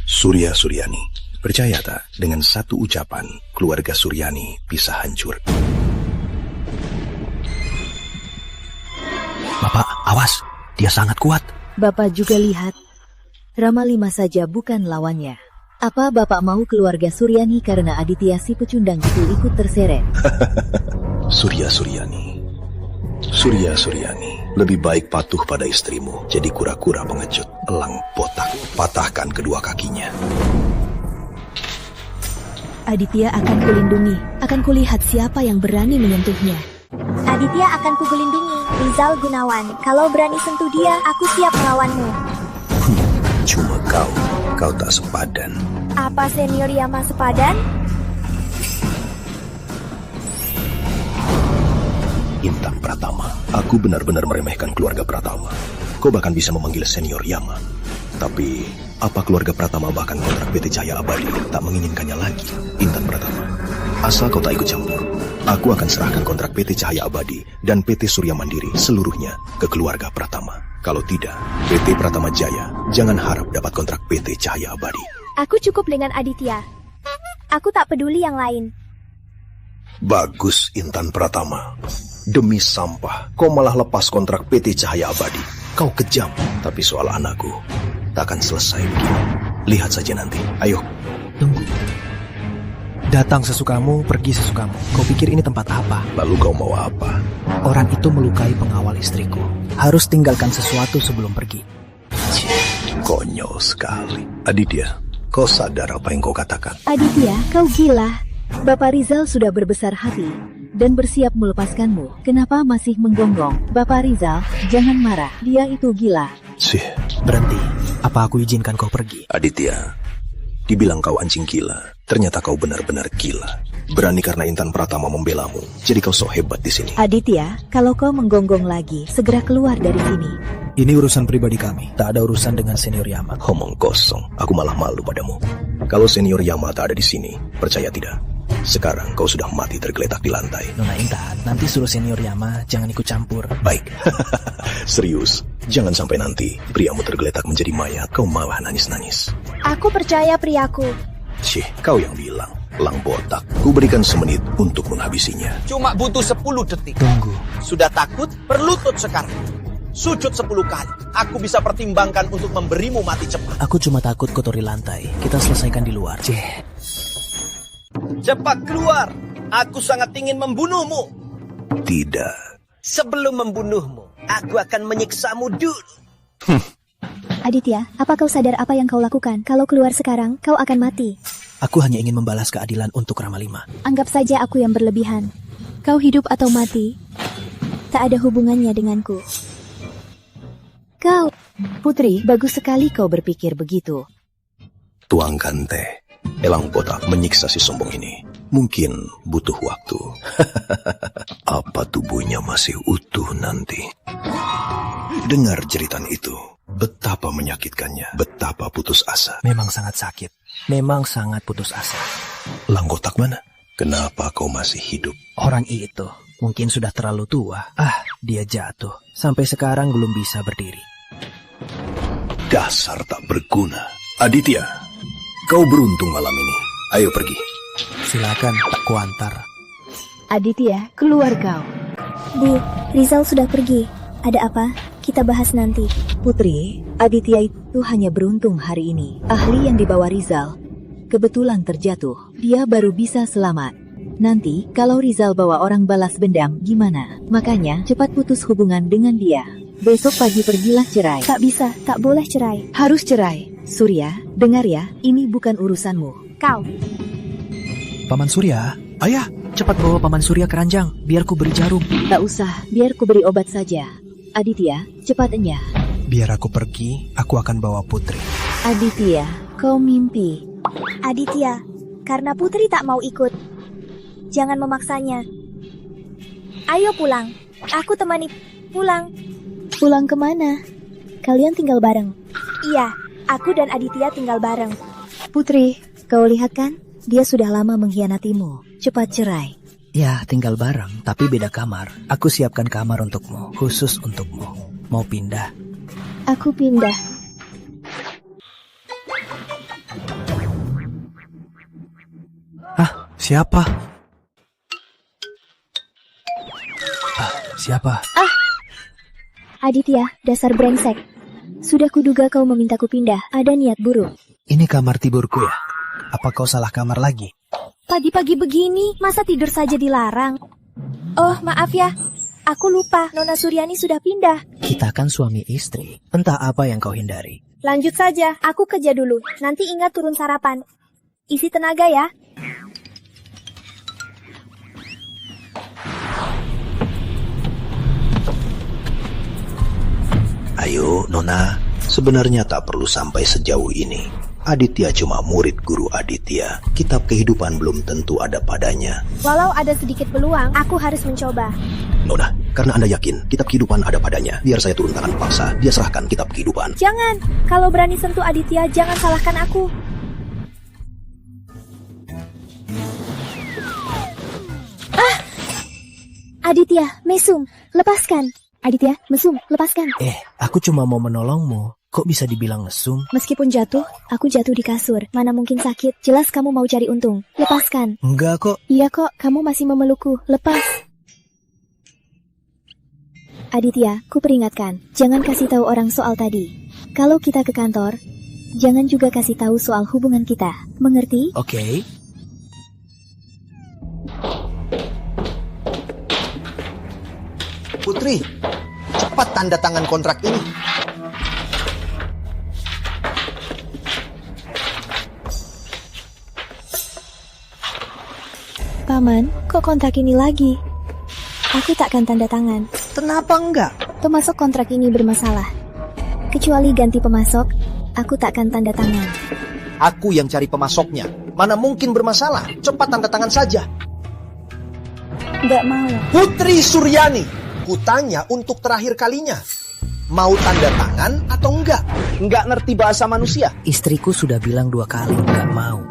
Surya Suryani, percaya tak dengan satu ucapan keluarga Suryani bisa hancur. Bapak, awas. Dia sangat kuat. Bapak juga lihat. Rama 5 saja bukan lawannya. Apa Bapak mau keluarga Suryani karena Aditya si pecundang itu ikut terseret? Surya Suryani. Surya Suryani, lebih baik patuh pada istrimu. Jadi kura-kura pengecut, elang botak. Patahkan kedua kakinya. Aditya akan kulindungi. Akan kulihat siapa yang berani menyentuhnya. Aditya akan kugelindungi. Rizal Gunawan, kalau berani sentuh dia, aku siap melawanmu. Cuma kau tak sepadan. Apa senior Yama sepadan? Intan Pratama, aku benar-benar meremehkan keluarga Pratama. Kau bahkan bisa memanggil senior Yama. Tapi, apa keluarga Pratama bahkan kontrak PT Cahaya Abadi tak menginginkannya lagi, Intan Pratama? Asal kau tak ikut campur, aku akan serahkan kontrak PT Cahaya Abadi dan PT Surya Mandiri seluruhnya ke keluarga Pratama. Kalau tidak, PT Pratama Jaya jangan harap dapat kontrak PT Cahaya Abadi. Aku cukup dengan Aditya. Aku tak peduli yang lain. Bagus, Intan Pratama. Demi sampah, kau malah lepas kontrak PT Cahaya Abadi. Kau kejam, tapi soal anakku takkan selesai begini. Lihat saja nanti. Ayo. Tunggu. Datang sesukamu, pergi sesukamu. Kau pikir ini tempat apa? Lalu kau mau apa? Orang itu melukai pengawal istriku. Harus tinggalkan sesuatu sebelum pergi. Konyol sekali. Aditya, kau sadar apa yang kau katakan? Aditya, kau gila. Bapak Rizal sudah berbesar hati dan bersiap melepaskanmu. Kenapa masih menggonggong? Bapak Rizal, jangan marah. Dia itu gila. Berhenti. Apa aku izinkan kau pergi? Aditya, dibilang kau anjing gila, ternyata kau benar-benar gila. Berani karena Intan Pratama membelamu, jadi kau sok hebat di sini. Aditya, kalau kau menggonggong lagi, segera keluar dari sini. Ini urusan pribadi kami, tak ada urusan dengan senior Yama. Omong kosong, aku malah malu padamu. Kalau senior Yama tak ada di sini, percaya tidak? Sekarang kau sudah mati tergeletak di lantai. Nona Intan, nanti suruh senior Yama jangan ikut campur. Baik. Serius, jangan sampai nanti priamu tergeletak menjadi mayat, kau malah nangis-nangis. Aku percaya priaku. Kau yang bilang. Lang botak, ku berikan semenit untuk menghabisinya. Cuma butuh 10 detik. Tunggu. Sudah takut? Berlutut sekarang. Sujud 10 kali. Aku bisa pertimbangkan untuk memberimu mati cepat. Aku cuma takut kotori lantai. Kita selesaikan di luar. Cepat keluar. Aku sangat ingin membunuhmu. Tidak. Sebelum membunuhmu, aku akan menyiksamu dulu. Aditya, apa kau sadar apa yang kau lakukan? Kalau keluar sekarang, kau akan mati. Aku hanya ingin membalas keadilan untuk Rama 5. Anggap saja aku yang berlebihan. Kau hidup atau mati, tak ada hubungannya denganku. Kau, Putri, bagus sekali kau berpikir begitu. Tuangkan teh. Elang botak menyiksa si sombong ini. Mungkin butuh waktu. Apa tubuhnya masih utuh nanti? Dengar jeritan itu. Betapa menyakitkannya. Betapa putus asa. Memang sangat sakit. Memang sangat putus asa. Langgotak mana? Kenapa kau masih hidup? Orang itu mungkin sudah terlalu tua. Dia jatuh. Sampai sekarang belum bisa berdiri. Dasar tak berguna. Aditya, kau beruntung malam ini. Ayo pergi. Silakan, tak kuantar. Aditya, keluar kau. Bu, Rizal sudah pergi. Ada apa? Kita bahas nanti. Putri, Aditya itu hanya beruntung hari ini. Ahli yang dibawa Rizal kebetulan terjatuh. Dia baru bisa selamat. Nanti, kalau Rizal bawa orang balas dendam, gimana? Makanya, cepat putus hubungan dengan dia. Besok pagi pergilah cerai. Tak bisa, tak boleh cerai. Harus cerai. Surya, dengar ya, ini bukan urusanmu. Kau. Paman Surya, ayah, cepat bawa Paman Surya ke ranjang, biar ku beri jarum. Tak usah, biar ku beri obat saja. Aditya, cepatnya. Biar aku pergi, aku akan bawa Putri. Aditya, kau mimpi. Aditya, karena Putri tak mau ikut, jangan memaksanya. Ayo pulang, aku temani pulang. Pulang kemana? Kalian tinggal bareng? Iya, aku dan Aditya tinggal bareng. Putri, kau lihat kan? Dia sudah lama mengkhianatimu. Cepat cerai. Ya, tinggal bareng, tapi beda kamar. Aku siapkan kamar untukmu, khusus untukmu. Mau pindah? Aku pindah. Siapa? Siapa? Aditya, dasar brengsek. Sudah kuduga kau memintaku pindah, ada niat buruk. Ini kamar tidurku ya? Apa kau salah kamar lagi? Pagi-pagi begini, masa tidur saja dilarang? Oh, maaf ya. Aku lupa, Nona Suryani sudah pindah. Kita kan suami istri. Entah apa yang kau hindari. Lanjut saja, aku kerja dulu. Nanti ingat turun sarapan. Isi tenaga ya. Ayo, Nona. Sebenarnya tak perlu sampai sejauh ini. Aditya cuma murid guru Aditya. Kitab kehidupan belum tentu ada padanya. Walau ada sedikit peluang, aku harus mencoba. Nona, karena Anda yakin kitab kehidupan ada padanya, biar saya turun tangan paksa, dia serahkan kitab kehidupan. Jangan, kalau berani sentuh Aditya, jangan salahkan aku. Aditya, mesum, lepaskan. Aditya, mesum, lepaskan. Aku cuma mau menolongmu. Kok bisa dibilang mesum? Meskipun jatuh, aku jatuh di kasur. Mana mungkin sakit. Jelas kamu mau cari untung. Lepaskan. Enggak kok. Iya kok, kamu masih memelukku. Lepas. Aditya, ku peringatkan. Jangan kasih tahu orang soal tadi. Kalau kita ke kantor, jangan juga kasih tahu soal hubungan kita. Mengerti? Oke. Putri, cepat tanda tangan kontrak ini. Paman, kok kontrak ini lagi? Aku takkan tanda tangan. Kenapa enggak? Pemasok kontrak ini bermasalah. Kecuali ganti pemasok, aku takkan tanda tangan. Aku yang cari pemasoknya. Mana mungkin bermasalah? Cepat tanda tangan saja. Nggak mau. Putri Suryani, kutanya untuk terakhir kalinya. Mau tanda tangan atau enggak? Enggak ngerti bahasa manusia. Istriku sudah bilang 2 kali nggak mau.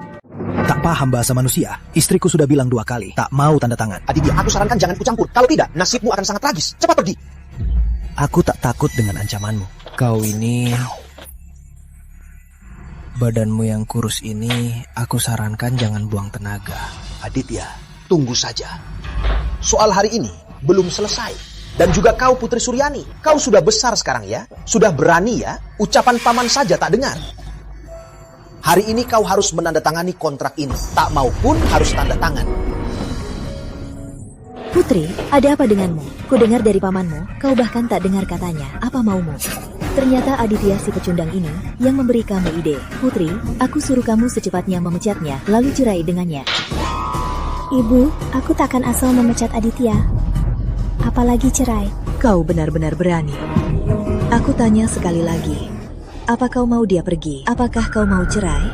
Tak paham bahasa manusia. Istriku sudah bilang 2 kali, tak mau tanda tangan. Aditya, aku sarankan jangan ikut campur. Kalau tidak, nasibmu akan sangat tragis. Cepat pergi. Aku tak takut dengan ancamanmu. Kau ini... Badanmu yang kurus ini, aku sarankan jangan buang tenaga. Aditya, tunggu saja. Soal hari ini belum selesai. Dan juga kau Putri Suryani, kau sudah besar sekarang ya. Sudah berani ya. Ucapan paman saja tak dengar. Hari ini kau harus menandatangani kontrak ini. Tak mau pun harus tanda tangan. Putri, ada apa denganmu? Ku dengar dari pamanmu, kau bahkan tak dengar katanya. Apa maumu? Ternyata Aditya si pecundang ini yang memberi kamu ide. Putri, aku suruh kamu secepatnya memecatnya, lalu cerai dengannya. Ibu, aku takkan asal memecat Aditya. Apalagi cerai. Kau benar-benar berani. Aku tanya sekali lagi. Apa kau mau dia pergi? Apakah kau mau cerai?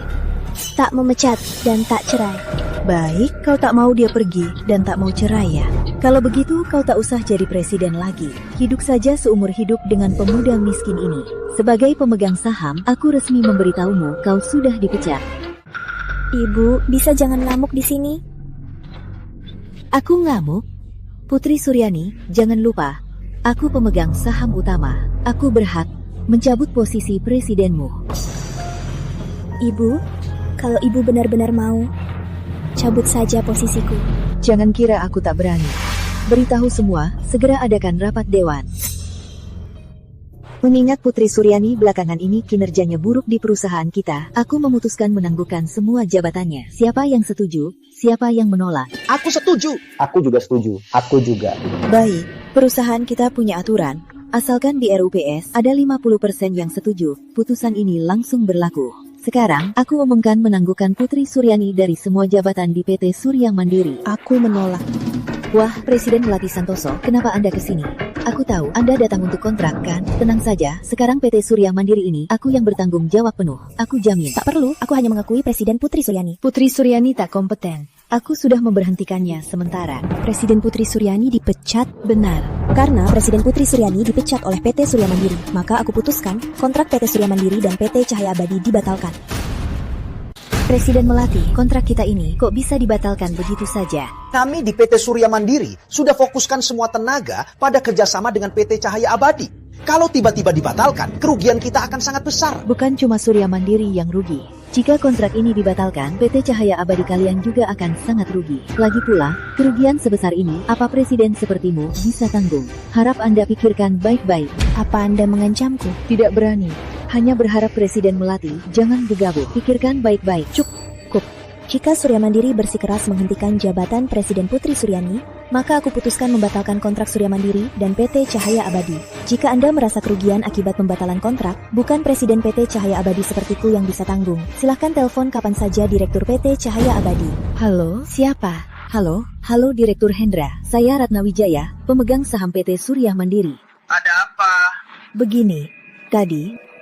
Tak memecat dan tak cerai. Baik, kau tak mau dia pergi dan tak mau cerai ya. Kalau begitu, kau tak usah jadi presiden lagi. Hidup saja seumur hidup dengan pemuda miskin ini. Sebagai pemegang saham, aku resmi memberitahumu kau sudah dipecat. Ibu, bisa jangan ngamuk di sini? Aku ngamuk? Putri Suryani, jangan lupa. Aku pemegang saham utama. Aku berhak mencabut posisi presidenmu. Ibu, kalau ibu benar-benar mau, cabut saja posisiku. Jangan kira aku tak berani. Beritahu semua, segera adakan rapat dewan. Mengingat Putri Suryani belakangan ini kinerjanya buruk di perusahaan kita, aku memutuskan menangguhkan semua jabatannya. Siapa yang setuju? Siapa yang menolak? Aku setuju. Aku juga setuju. Aku juga. Baik, perusahaan kita punya aturan. Asalkan di RUPS ada 50% yang setuju, putusan ini langsung berlaku. Sekarang, aku umumkan menangguhkan Putri Suryani dari semua jabatan di PT Surya Mandiri. Aku menolak. Wah, Presiden Melati Santoso, kenapa Anda kesini? Aku tahu Anda datang untuk kontrak, kan? Tenang saja, sekarang PT Surya Mandiri ini, aku yang bertanggung jawab penuh. Aku jamin. Tak perlu, aku hanya mengakui Presiden Putri Suryani. Putri Suryani tak kompeten. Aku sudah memberhentikannya sementara. Presiden Putri Suryani dipecat? Benar. Karena Presiden Putri Suryani dipecat oleh PT Surya Mandiri, maka aku putuskan kontrak PT Surya Mandiri dan PT Cahaya Abadi dibatalkan. Presiden Melati, kontrak kita ini kok bisa dibatalkan begitu saja? Kami di PT Surya Mandiri sudah fokuskan semua tenaga pada kerjasama dengan PT Cahaya Abadi. Kalau tiba-tiba dibatalkan, kerugian kita akan sangat besar. Bukan cuma Surya Mandiri yang rugi. Jika kontrak ini dibatalkan, PT Cahaya Abadi kalian juga akan sangat rugi. Lagi pula, kerugian sebesar ini, apa presiden sepertimu bisa tanggung? Harap Anda pikirkan baik-baik. Apa Anda mengancamku? Tidak berani. Hanya berharap Presiden Melati, jangan gegabah. Pikirkan baik-baik. Cukup. Jika Surya Mandiri bersikeras menghentikan jabatan Presiden Putri Suryani, maka aku putuskan membatalkan kontrak Surya Mandiri dan PT Cahaya Abadi. Jika Anda merasa kerugian akibat pembatalan kontrak, bukan Presiden PT Cahaya Abadi sepertiku yang bisa tanggung. Silahkan telepon kapan saja Direktur PT Cahaya Abadi. Halo, siapa? Halo Direktur Hendra. Saya Ratna Wijaya, pemegang saham PT Surya Mandiri. Ada apa? Begini, tadi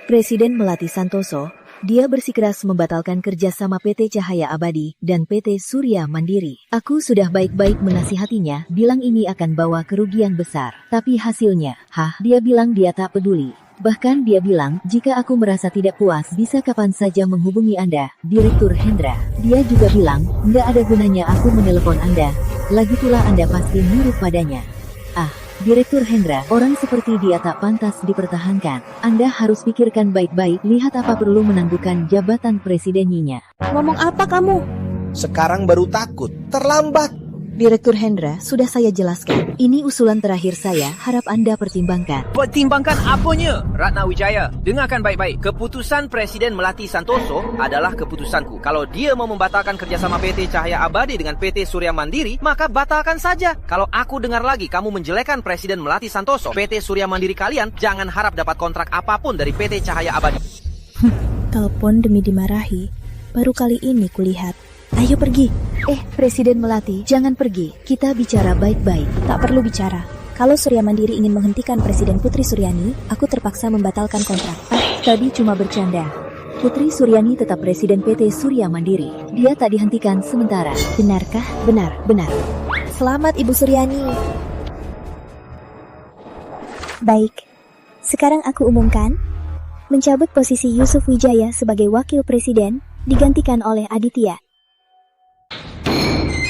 Presiden Melati Santoso Dia bersikeras membatalkan kerjasama PT Cahaya Abadi dan PT Surya Mandiri. Aku sudah baik-baik menasihatinya, bilang ini akan bawa kerugian besar. Tapi hasilnya, dia bilang dia tak peduli. Bahkan dia bilang, jika aku merasa tidak puas, bisa kapan saja menghubungi Anda, Direktur Hendra. Dia juga bilang, nggak ada gunanya aku menelepon Anda. Lagi pula Anda pasti nurut padanya. Direktur Hendra, orang seperti dia tak pantas dipertahankan. Anda harus pikirkan baik-baik, lihat apa perlu menangguhkan jabatan presidennya. Ngomong apa kamu? Sekarang baru takut, terlambat. Direktur Hendra, sudah saya jelaskan. Ini usulan terakhir saya, harap Anda pertimbangkan. Pertimbangkan apanya, Ratna Wijaya? Dengarkan baik-baik. Keputusan Presiden Melati Santoso adalah keputusanku. Kalau dia mau membatalkan kerjasama PT Cahaya Abadi dengan PT Surya Mandiri, maka batalkan saja. Kalau aku dengar lagi kamu menjelekan Presiden Melati Santoso, PT Surya Mandiri kalian jangan harap dapat kontrak apapun dari PT Cahaya Abadi. Telepon demi dimarahi, baru kali ini kulihat. Ayo pergi. Presiden Melati, jangan pergi. Kita bicara baik-baik. Tak perlu bicara. Kalau Surya Mandiri ingin menghentikan Presiden Putri Suryani, aku terpaksa membatalkan kontrak. Tadi cuma bercanda. Putri Suryani tetap Presiden PT Surya Mandiri. Dia tak dihentikan sementara. Benarkah? Benar. Selamat Ibu Suryani. Baik. Sekarang aku umumkan, mencabut posisi Yusuf Wijaya sebagai Wakil Presiden, digantikan oleh Aditya.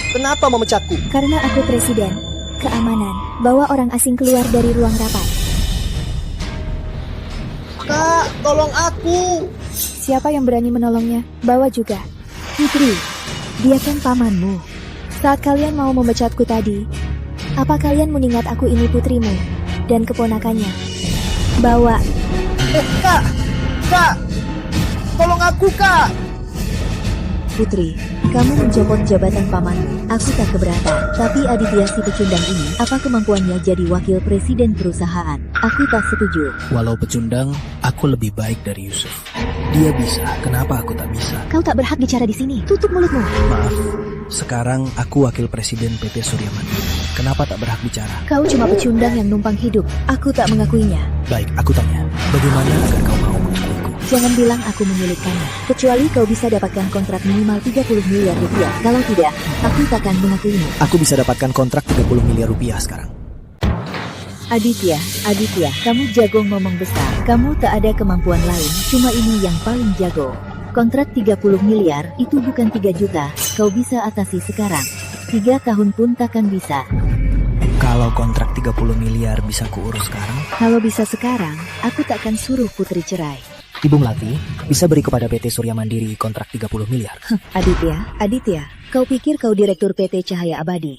Kenapa memecatku? Karena aku presiden. Keamanan. Bawa orang asing keluar dari ruang rapat. Kak, tolong aku. Siapa yang berani menolongnya? Bawa juga. Putri, dia kan pamanmu. Saat kalian mau memecatku tadi, apa kalian mengingat aku ini putrimu dan keponakannya? Bawa. Kak, tolong aku, Kak. Putri, kamu mencopot jabatan pamanmu. Aku tak keberatan. Tapi Aditya si pecundang ini, apa kemampuannya jadi wakil presiden perusahaan? Aku tak setuju. Walau pecundang, aku lebih baik dari Yusuf. Dia bisa, kenapa aku tak bisa? Kau tak berhak bicara di sini. Tutup mulutmu. Maaf, sekarang aku wakil presiden PT Surya Mandiri. Kenapa tak berhak bicara? Kau cuma pecundang yang numpang hidup. Aku tak mengakuinya. Baik, aku tanya. Bagaimana agar kau mau mengakuiku? Jangan bilang aku menyulitkannya. Kecuali kau bisa dapatkan kontrak minimal 30 miliar rupiah. Kalau tidak, aku takkan mengakuimu. Aku bisa dapatkan kontrak 30 miliar rupiah sekarang. Aditya, kamu jago ngomong besar. Kamu tak ada kemampuan lain, cuma ini yang paling jago. Kontrak 30 miliar, itu bukan 3 juta. Kau bisa atasi sekarang. 3 tahun pun takkan bisa. Kalau kontrak 30 miliar bisa kuurus sekarang? Kalau bisa sekarang, aku takkan suruh Putri cerai. Ibu Melati, bisa beri kepada PT Surya Mandiri kontrak 30 miliar. Aditya, kau pikir kau direktur PT Cahaya Abadi?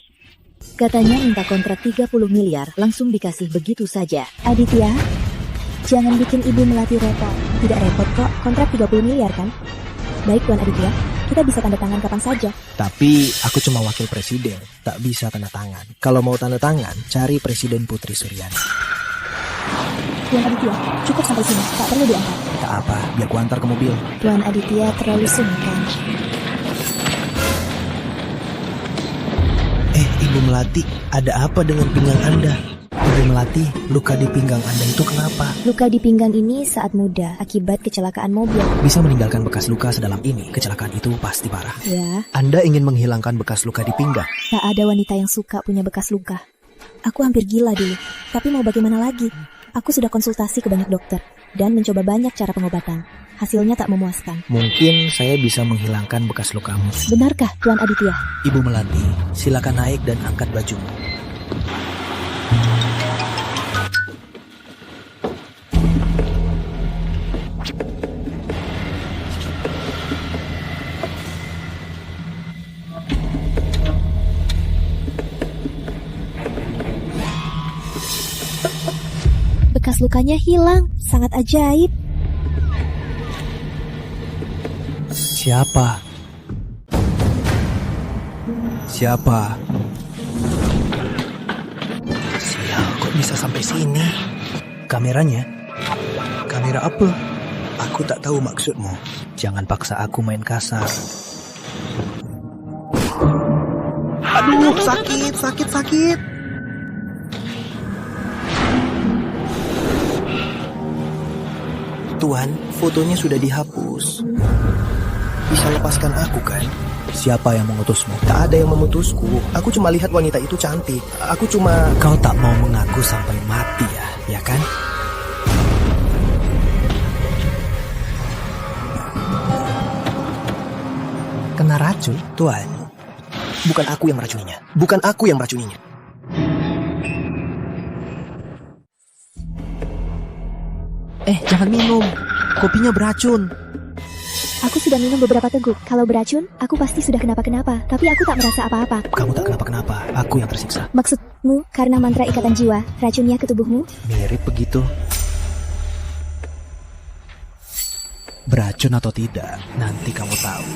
Katanya minta kontrak 30 miliar, langsung dikasih begitu saja. Aditya, jangan bikin Ibu Melati repot. Tidak repot kok, kontrak 30 miliar kan? Baik Tuan Aditya, kita bisa tanda tangan kapan saja. Tapi aku cuma wakil presiden, tak bisa tanda tangan. Kalau mau tanda tangan, cari Presiden Putri Suryani. Tuan Aditya, cukup sampai sini, tak perlu diangkat. Tak apa, biar ku antar ke mobil. Tuan Aditya terlalu sungkan. Ibu Melati, ada apa dengan pinggang Anda? Ibu Melati, luka di pinggang Anda itu kenapa? Luka di pinggang ini saat muda, akibat kecelakaan mobil. Bisa meninggalkan bekas luka sedalam ini, kecelakaan itu pasti parah. Ya. Anda ingin menghilangkan bekas luka di pinggang? Tak ada wanita yang suka punya bekas luka. Aku hampir gila dulu, tapi mau bagaimana lagi? Aku sudah konsultasi ke banyak dokter dan mencoba banyak cara pengobatan. Hasilnya tak memuaskan. Mungkin saya bisa menghilangkan bekas lukamu. Benarkah, Tuan Aditya? Ibu Melati, silakan naik dan angkat bajumu. Bekas lukanya hilang, sangat ajaib. Siapa? Sial, kok bisa sampai sini? Kameranya? Kamera apa? Aku tak tahu maksudmu. Jangan paksa aku main kasar. Aduh, sakit. Tuan, fotonya sudah dihapus. Bisa lepaskan aku kan? Siapa yang mengutusmu? Tak ada yang memutusku. Aku cuma lihat wanita itu cantik. Aku cuma... Kau tak mau mengaku sampai mati ya kan? Kena racun? Tuan, bukan aku yang meracuninya. Bukan aku yang meracuninya. Jangan minum. Kopinya beracun. Aku sudah minum beberapa teguk. Kalau beracun, aku pasti sudah kenapa-kenapa. Tapi aku tak merasa apa-apa. Kamu tak kenapa-kenapa. Aku yang tersiksa. Maksudmu, karena mantra ikatan jiwa, racunnya ke tubuhmu? Mirip begitu. Beracun atau tidak, nanti kamu tahu.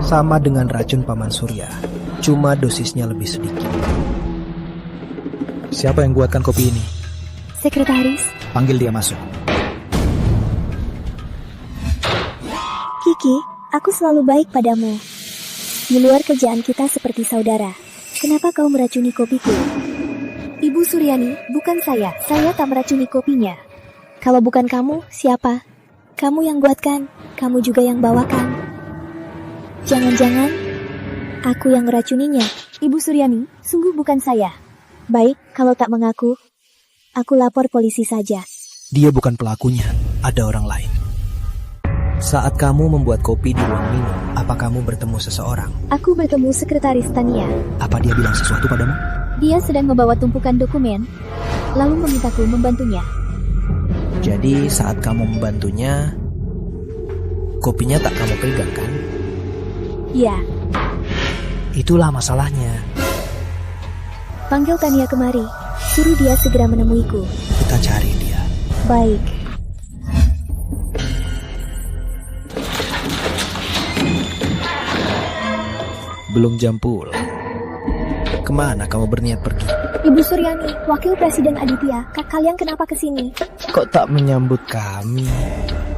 Sama dengan racun Paman Surya, cuma dosisnya lebih sedikit. Siapa yang buatkan kopi ini? Sekretaris. Panggil dia masuk. Kiki, aku selalu baik padamu. Di luar kerjaan kita seperti saudara. Kenapa kau meracuni kopiku? Ibu Suryani, bukan saya. Saya tak meracuni kopinya. Kalau bukan kamu, siapa? Kamu yang buatkan, kamu juga yang bawakan. Jangan-jangan aku yang meracuninya. Ibu Suryani, sungguh bukan saya. Baik, kalau tak mengaku, aku lapor polisi saja. Dia bukan pelakunya, ada orang lain. Saat kamu membuat kopi di ruang minum, apa kamu bertemu seseorang? Aku bertemu sekretaris Tania. Apa dia bilang sesuatu padamu? Dia sedang membawa tumpukan dokumen, lalu memintaku membantunya. Jadi saat kamu membantunya, kopinya tak kamu pegang kan? Iya. Itulah masalahnya. Panggil Tania kemari. Suruh dia segera menemuiku. Kita cari dia. Baik. Belum jam pul. Kemana kamu berniat pergi? Ibu Suryani, Wakil Presiden Aditya, kalian kenapa kesini? Kok tak menyambut kami?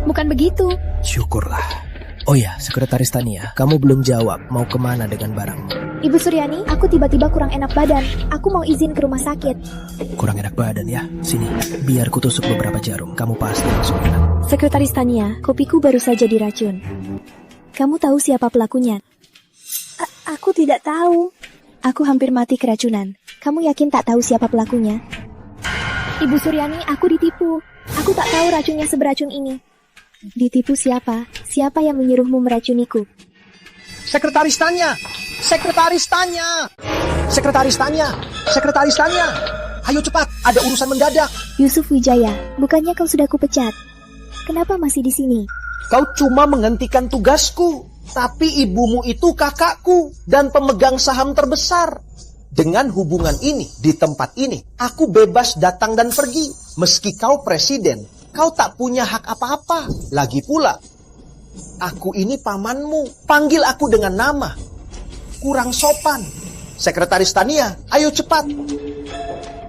Bukan begitu. Syukurlah. Oh ya, Sekretaris Tania, kamu belum jawab mau kemana dengan barangmu. Ibu Suryani, aku tiba-tiba kurang enak badan. Aku mau izin ke rumah sakit. Kurang enak badan ya? Sini, biar kutusuk beberapa jarum. Kamu pasti langsung enak. Sekretaris Tania, kopiku baru saja diracun. Kamu tahu siapa pelakunya? Aku tidak tahu. Aku hampir mati keracunan. Kamu yakin tak tahu siapa pelakunya? Ibu Suryani, aku ditipu. Aku tak tahu racunnya seberacun ini. Ditipu siapa? Siapa yang menyuruhmu meracuniku? Sekretaris Tania! Sekretaris Tania! Sekretaris Tania! Sekretaris Tania! Ayo cepat, ada urusan mendadak. Yusuf Wijaya, bukannya kau sudah kupecat? Kenapa masih di sini? Kau cuma menghentikan tugasku. Tapi ibumu itu kakakku dan pemegang saham terbesar. Dengan hubungan ini, di tempat ini, aku bebas datang dan pergi. Meski kau presiden, kau tak punya hak apa-apa. Lagi pula, aku ini pamanmu. Panggil aku dengan nama. Kurang sopan. Sekretaris Tania, ayo cepat.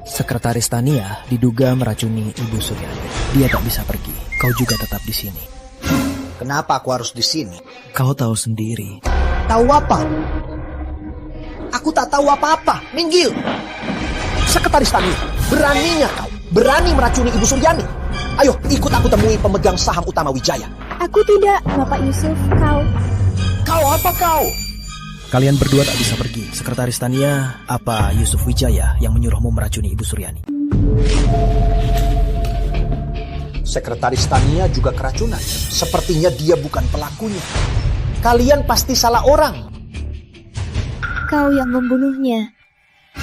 Sekretaris Tania diduga meracuni Ibu Suryani. Dia tak bisa pergi. Kau juga tetap di sini. Kenapa aku harus di sini? Kau tahu sendiri. Tahu apa? Aku tak tahu apa-apa. Minggil. Sekretaris Tania, beraninya kau. Berani meracuni Ibu Suryani. Ayo, ikut aku temui pemegang saham utama Wijaya. Aku tidak, Bapak Yusuf. Kau. Kau apa kau? Kalian berdua tak bisa pergi. Sekretaris Tania, apa Yusuf Wijaya yang menyuruhmu meracuni Ibu Suryani? Sekretaris Tania juga keracunan. Sepertinya dia bukan pelakunya. Kalian pasti salah orang. Kau yang membunuhnya.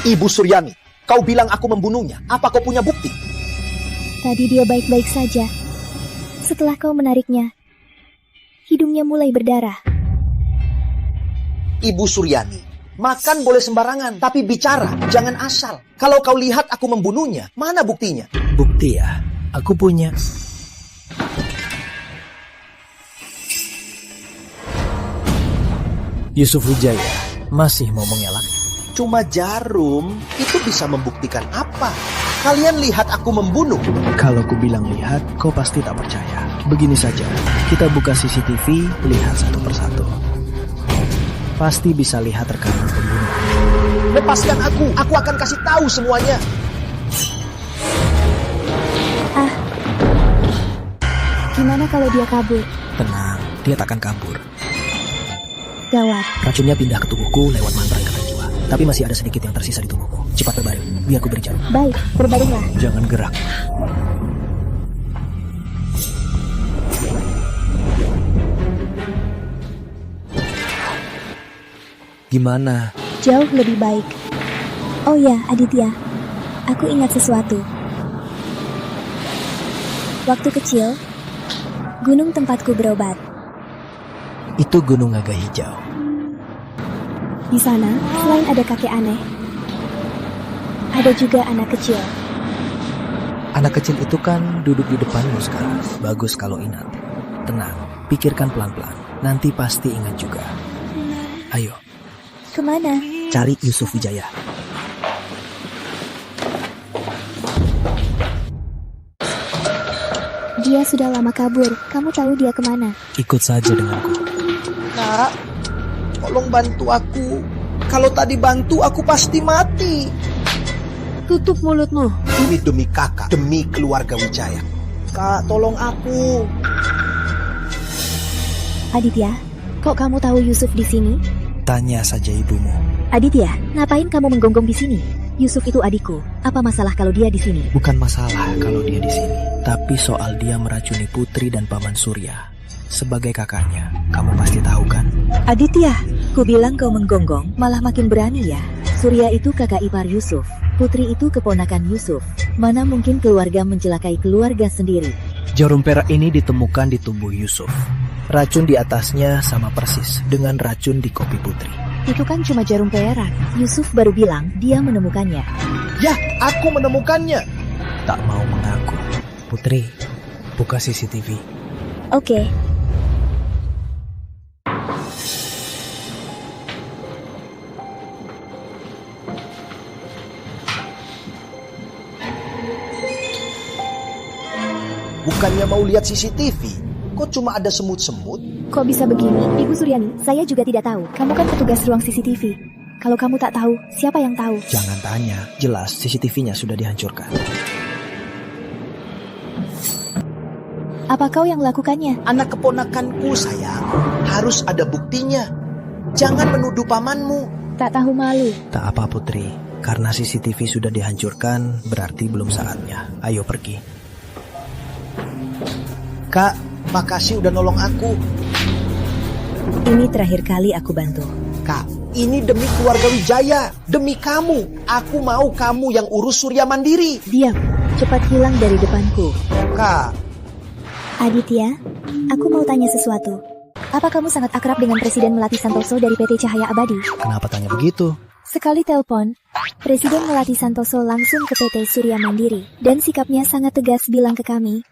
Ibu Suryani, kau bilang aku membunuhnya. Apa kau punya bukti? Tadi dia baik-baik saja. Setelah kau menariknya, hidungnya mulai berdarah. Ibu Suryani, makan boleh sembarangan, tapi bicara jangan asal. Kalau kau lihat aku membunuhnya, mana buktinya? Bukti ya? Aku punya. Yusuf Wijaya masih mau mengelak. Cuma jarum, itu bisa membuktikan apa? Kalian lihat aku membunuh. Kalau ku bilang lihat, kau pasti tak percaya. Begini saja, kita buka CCTV, lihat satu persatu. Pasti bisa lihat rekaman pembunuhan. Lepaskan aku akan kasih tahu semuanya. Gimana kalau dia kabur? Tenang, dia takkan kabur. Gawat. Racunnya pindah ke tubuhku lewat mantra ikatan jiwa. Tapi masih ada sedikit yang tersisa di tubuhku. Cepat berbaring, biar ku beri jarum. Baik, berbaringlah. Jangan gerak. Gimana? Jauh lebih baik. Oh ya, Aditya. Aku ingat sesuatu. Waktu kecil, gunung tempatku berobat. Itu Gunung Naga Hijau. Di sana, selain ada kakek aneh, ada juga anak kecil. Anak kecil itu kan duduk di depanmu sekarang. Bagus kalau ingat. Tenang, pikirkan pelan-pelan. Nanti pasti ingat juga. Ayo. Kemana? Cari Yusuf Wijaya. Dia sudah lama kabur. Kamu tahu dia kemana? Ikut saja denganku. Nak, tolong bantu aku. Kalau tadi bantu, aku pasti mati. Tutup mulutmu. Ini demi kakak, demi keluarga Wijaya. Kak, tolong aku. Aditya, kok kamu tahu Yusuf di sini? Tanya saja ibumu. Aditya, ngapain kamu menggonggong di sini? Yusuf itu adikku. Apa masalah kalau dia di sini? Bukan masalah kalau dia di sini, tapi soal dia meracuni Putri dan Paman Surya. Sebagai kakaknya, kamu pasti tahu kan? Aditya, ku bilang kau menggonggong, malah makin berani ya. Surya itu kakak ipar Yusuf. Putri itu keponakan Yusuf. Mana mungkin keluarga mencelakai keluarga sendiri? Jarum perak ini ditemukan di tubuh Yusuf. Racun di atasnya sama persis dengan racun di kopi Putri. Itu kan cuma jarum perak. Yusuf baru bilang dia menemukannya. Ya, aku menemukannya. Tak mau mengaku. Putri, buka CCTV. Oke. Bukannya mau lihat CCTV? Kok cuma ada semut-semut? Kok bisa begini? Ibu Suryani, saya juga tidak tahu. Kamu kan petugas ruang CCTV. Kalau kamu tak tahu, siapa yang tahu? Jangan tanya, jelas CCTV-nya sudah dihancurkan. Apa kau yang melakukannya? Anak keponakanku, sayang. Harus ada buktinya. Jangan menuduh pamanmu. Tak tahu malu. Tak apa Putri, karena CCTV sudah dihancurkan, berarti belum saatnya. Ayo pergi. Kak, makasih udah nolong aku. Ini terakhir kali aku bantu. Kak, ini demi keluarga Wijaya. Demi kamu. Aku mau kamu yang urus Surya Mandiri. Diam, cepat hilang dari depanku. Kak. Aditya, aku mau tanya sesuatu. Apa kamu sangat akrab dengan Presiden Melati Santoso dari PT Cahaya Abadi? Kenapa tanya begitu? Sekali telepon, Presiden Melati Santoso langsung ke PT Surya Mandiri. Dan sikapnya sangat tegas bilang ke kami,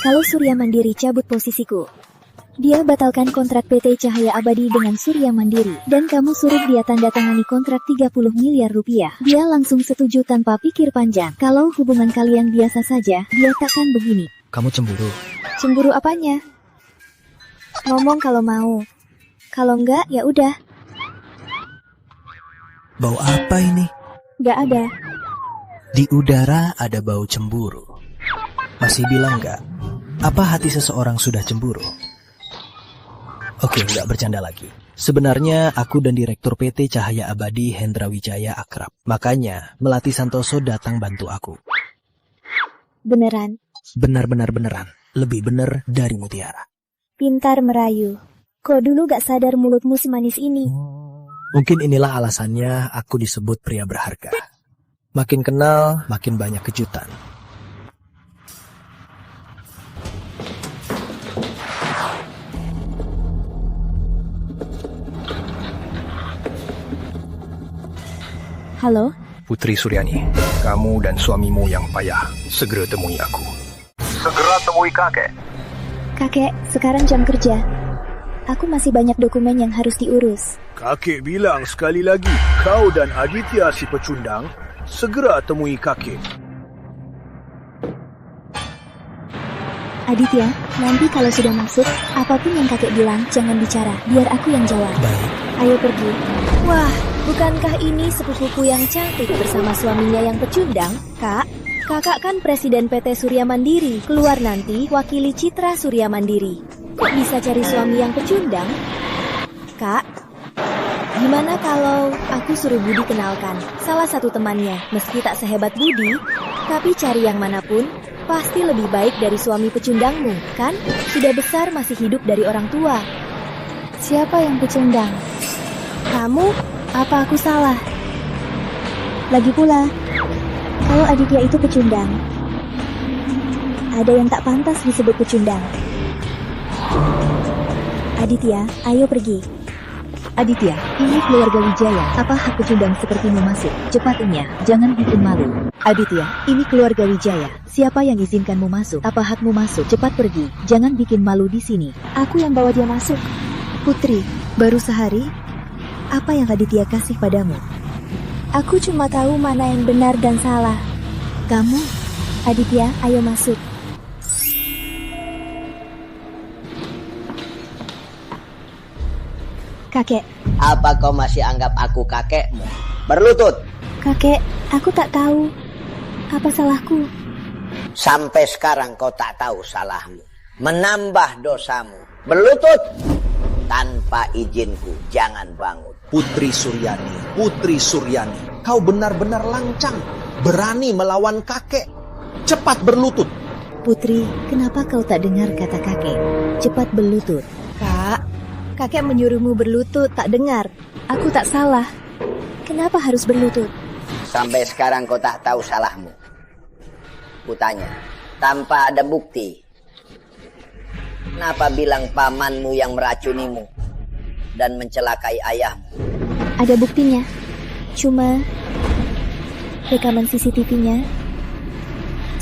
kalau Surya Mandiri cabut posisiku, dia batalkan kontrak PT Cahaya Abadi dengan Surya Mandiri. Dan kamu suruh dia tanda tangani kontrak 30 miliar rupiah. Dia langsung setuju tanpa pikir panjang. Kalau hubungan kalian biasa saja, dia takkan begini. Kamu cemburu? Cemburu apanya? Ngomong kalau mau. Kalau enggak, ya udah. Bau apa ini? Gak ada. Di udara ada bau cemburu. Masih bilang enggak? Apa hati seseorang sudah cemburu? Oke, enggak bercanda lagi. Sebenarnya aku dan Direktur PT Cahaya Abadi Hendra Wijaya akrab. Makanya Melati Santoso datang bantu aku. Beneran? Benar-benar beneran. Lebih bener dari mutiara. Pintar merayu. Kok dulu gak sadar mulutmu semanis ini? Mungkin inilah alasannya aku disebut pria berharga. Makin kenal, makin banyak kejutan. Halo? Putri Suryani, kamu dan suamimu yang payah, segera temui aku. Segera temui kakek. Kakek, sekarang jam kerja. Aku masih banyak dokumen yang harus diurus. Kakek bilang sekali lagi, kau dan Aditya si pecundang, segera temui kakek. Aditya, nanti kalau sudah masuk, apapun yang kakek bilang, jangan bicara. Biar aku yang jawab. Baik. Ayo pergi. Wah, bukankah ini sepupuku yang cantik bersama suaminya yang pecundang, Kak? Kakak kan Presiden PT Surya Mandiri. Keluar nanti wakili Citra Surya Mandiri. Kok bisa cari suami yang pecundang? Kak, gimana kalau aku suruh Budi kenalkan salah satu temannya? Meski tak sehebat Budi, tapi cari yang manapun, pasti lebih baik dari suami pecundangmu, kan? Sudah besar masih hidup dari orang tua. Siapa yang pecundang? Kamu? Apa aku salah? Lagi pula, kalau Aditya itu pecundang, ada yang tak pantas disebut pecundang. Aditya, ayo pergi. Aditya, ini keluarga Wijaya. Apa hak pecundang sepertimu masuk? Cepatnya, jangan bikin malu. Aditya, ini keluarga Wijaya. Siapa yang izinkanmu masuk? Apa hakmu masuk? Cepat pergi, jangan bikin malu di sini. Aku yang bawa dia masuk. Putri, baru sehari? Apa yang Aditya kasih padamu? Aku cuma tahu mana yang benar dan salah. Kamu? Aditya, ayo masuk. Kakek. Apa kau masih anggap aku kakekmu? Berlutut. Kakek, aku tak tahu. Apa salahku? Sampai sekarang kau tak tahu salahmu. Menambah dosamu. Berlutut. Tanpa izinku, jangan bangun. Putri Suryani, kau benar-benar lancang. Berani melawan kakek. Cepat berlutut. Putri, kenapa kau tak dengar kata kakek? Cepat berlutut. Kak, kakek menyuruhmu berlutut, tak dengar. Aku tak salah. Kenapa harus berlutut? Sampai sekarang kau tak tahu salahmu. Kutanya, tanpa ada bukti. Kenapa bilang pamanmu yang meracunimu dan mencelakai ayahmu? Ada buktinya. Cuma rekaman CCTV-nya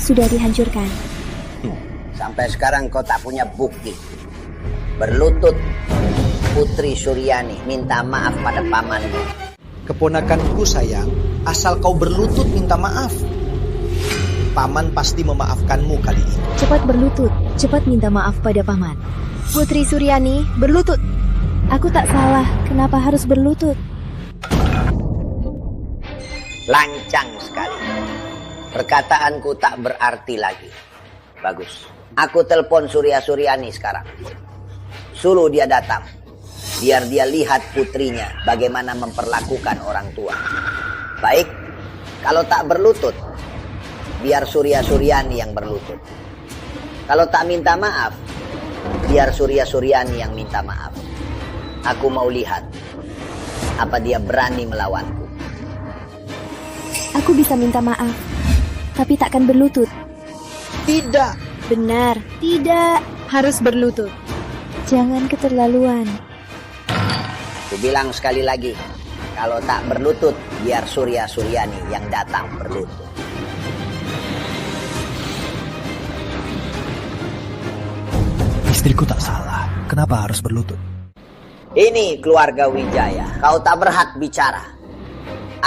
sudah dihancurkan. Sampai sekarang kau tak punya bukti. Berlutut. Putri Suryani minta maaf pada pamanmu. Keponakanku sayang, asal kau berlutut minta maaf. Paman pasti memaafkanmu kali ini. Cepat berlutut, cepat minta maaf pada paman. Putri Suryani, berlutut. Aku tak salah, kenapa harus berlutut? Lancang sekali. Perkataanku tak berarti lagi. Bagus. Aku telepon Surya Suryani sekarang. Suruh dia datang. Biar dia lihat putrinya bagaimana memperlakukan orang tua. Baik, kalau tak berlutut, biar Surya Suryani yang berlutut. Kalau tak minta maaf, biar Surya Suryani yang minta maaf. Aku mau lihat apa dia berani melawanku. Aku bisa minta maaf, tapi takkan berlutut. Tidak. Benar, tidak. Harus berlutut. Jangan keterlaluan. Ku bilang sekali lagi, kalau tak berlutut, biar Surya Suryani yang datang berlutut. Istriku tak salah, kenapa harus berlutut? Ini keluarga Wijaya, kau tak berhak bicara.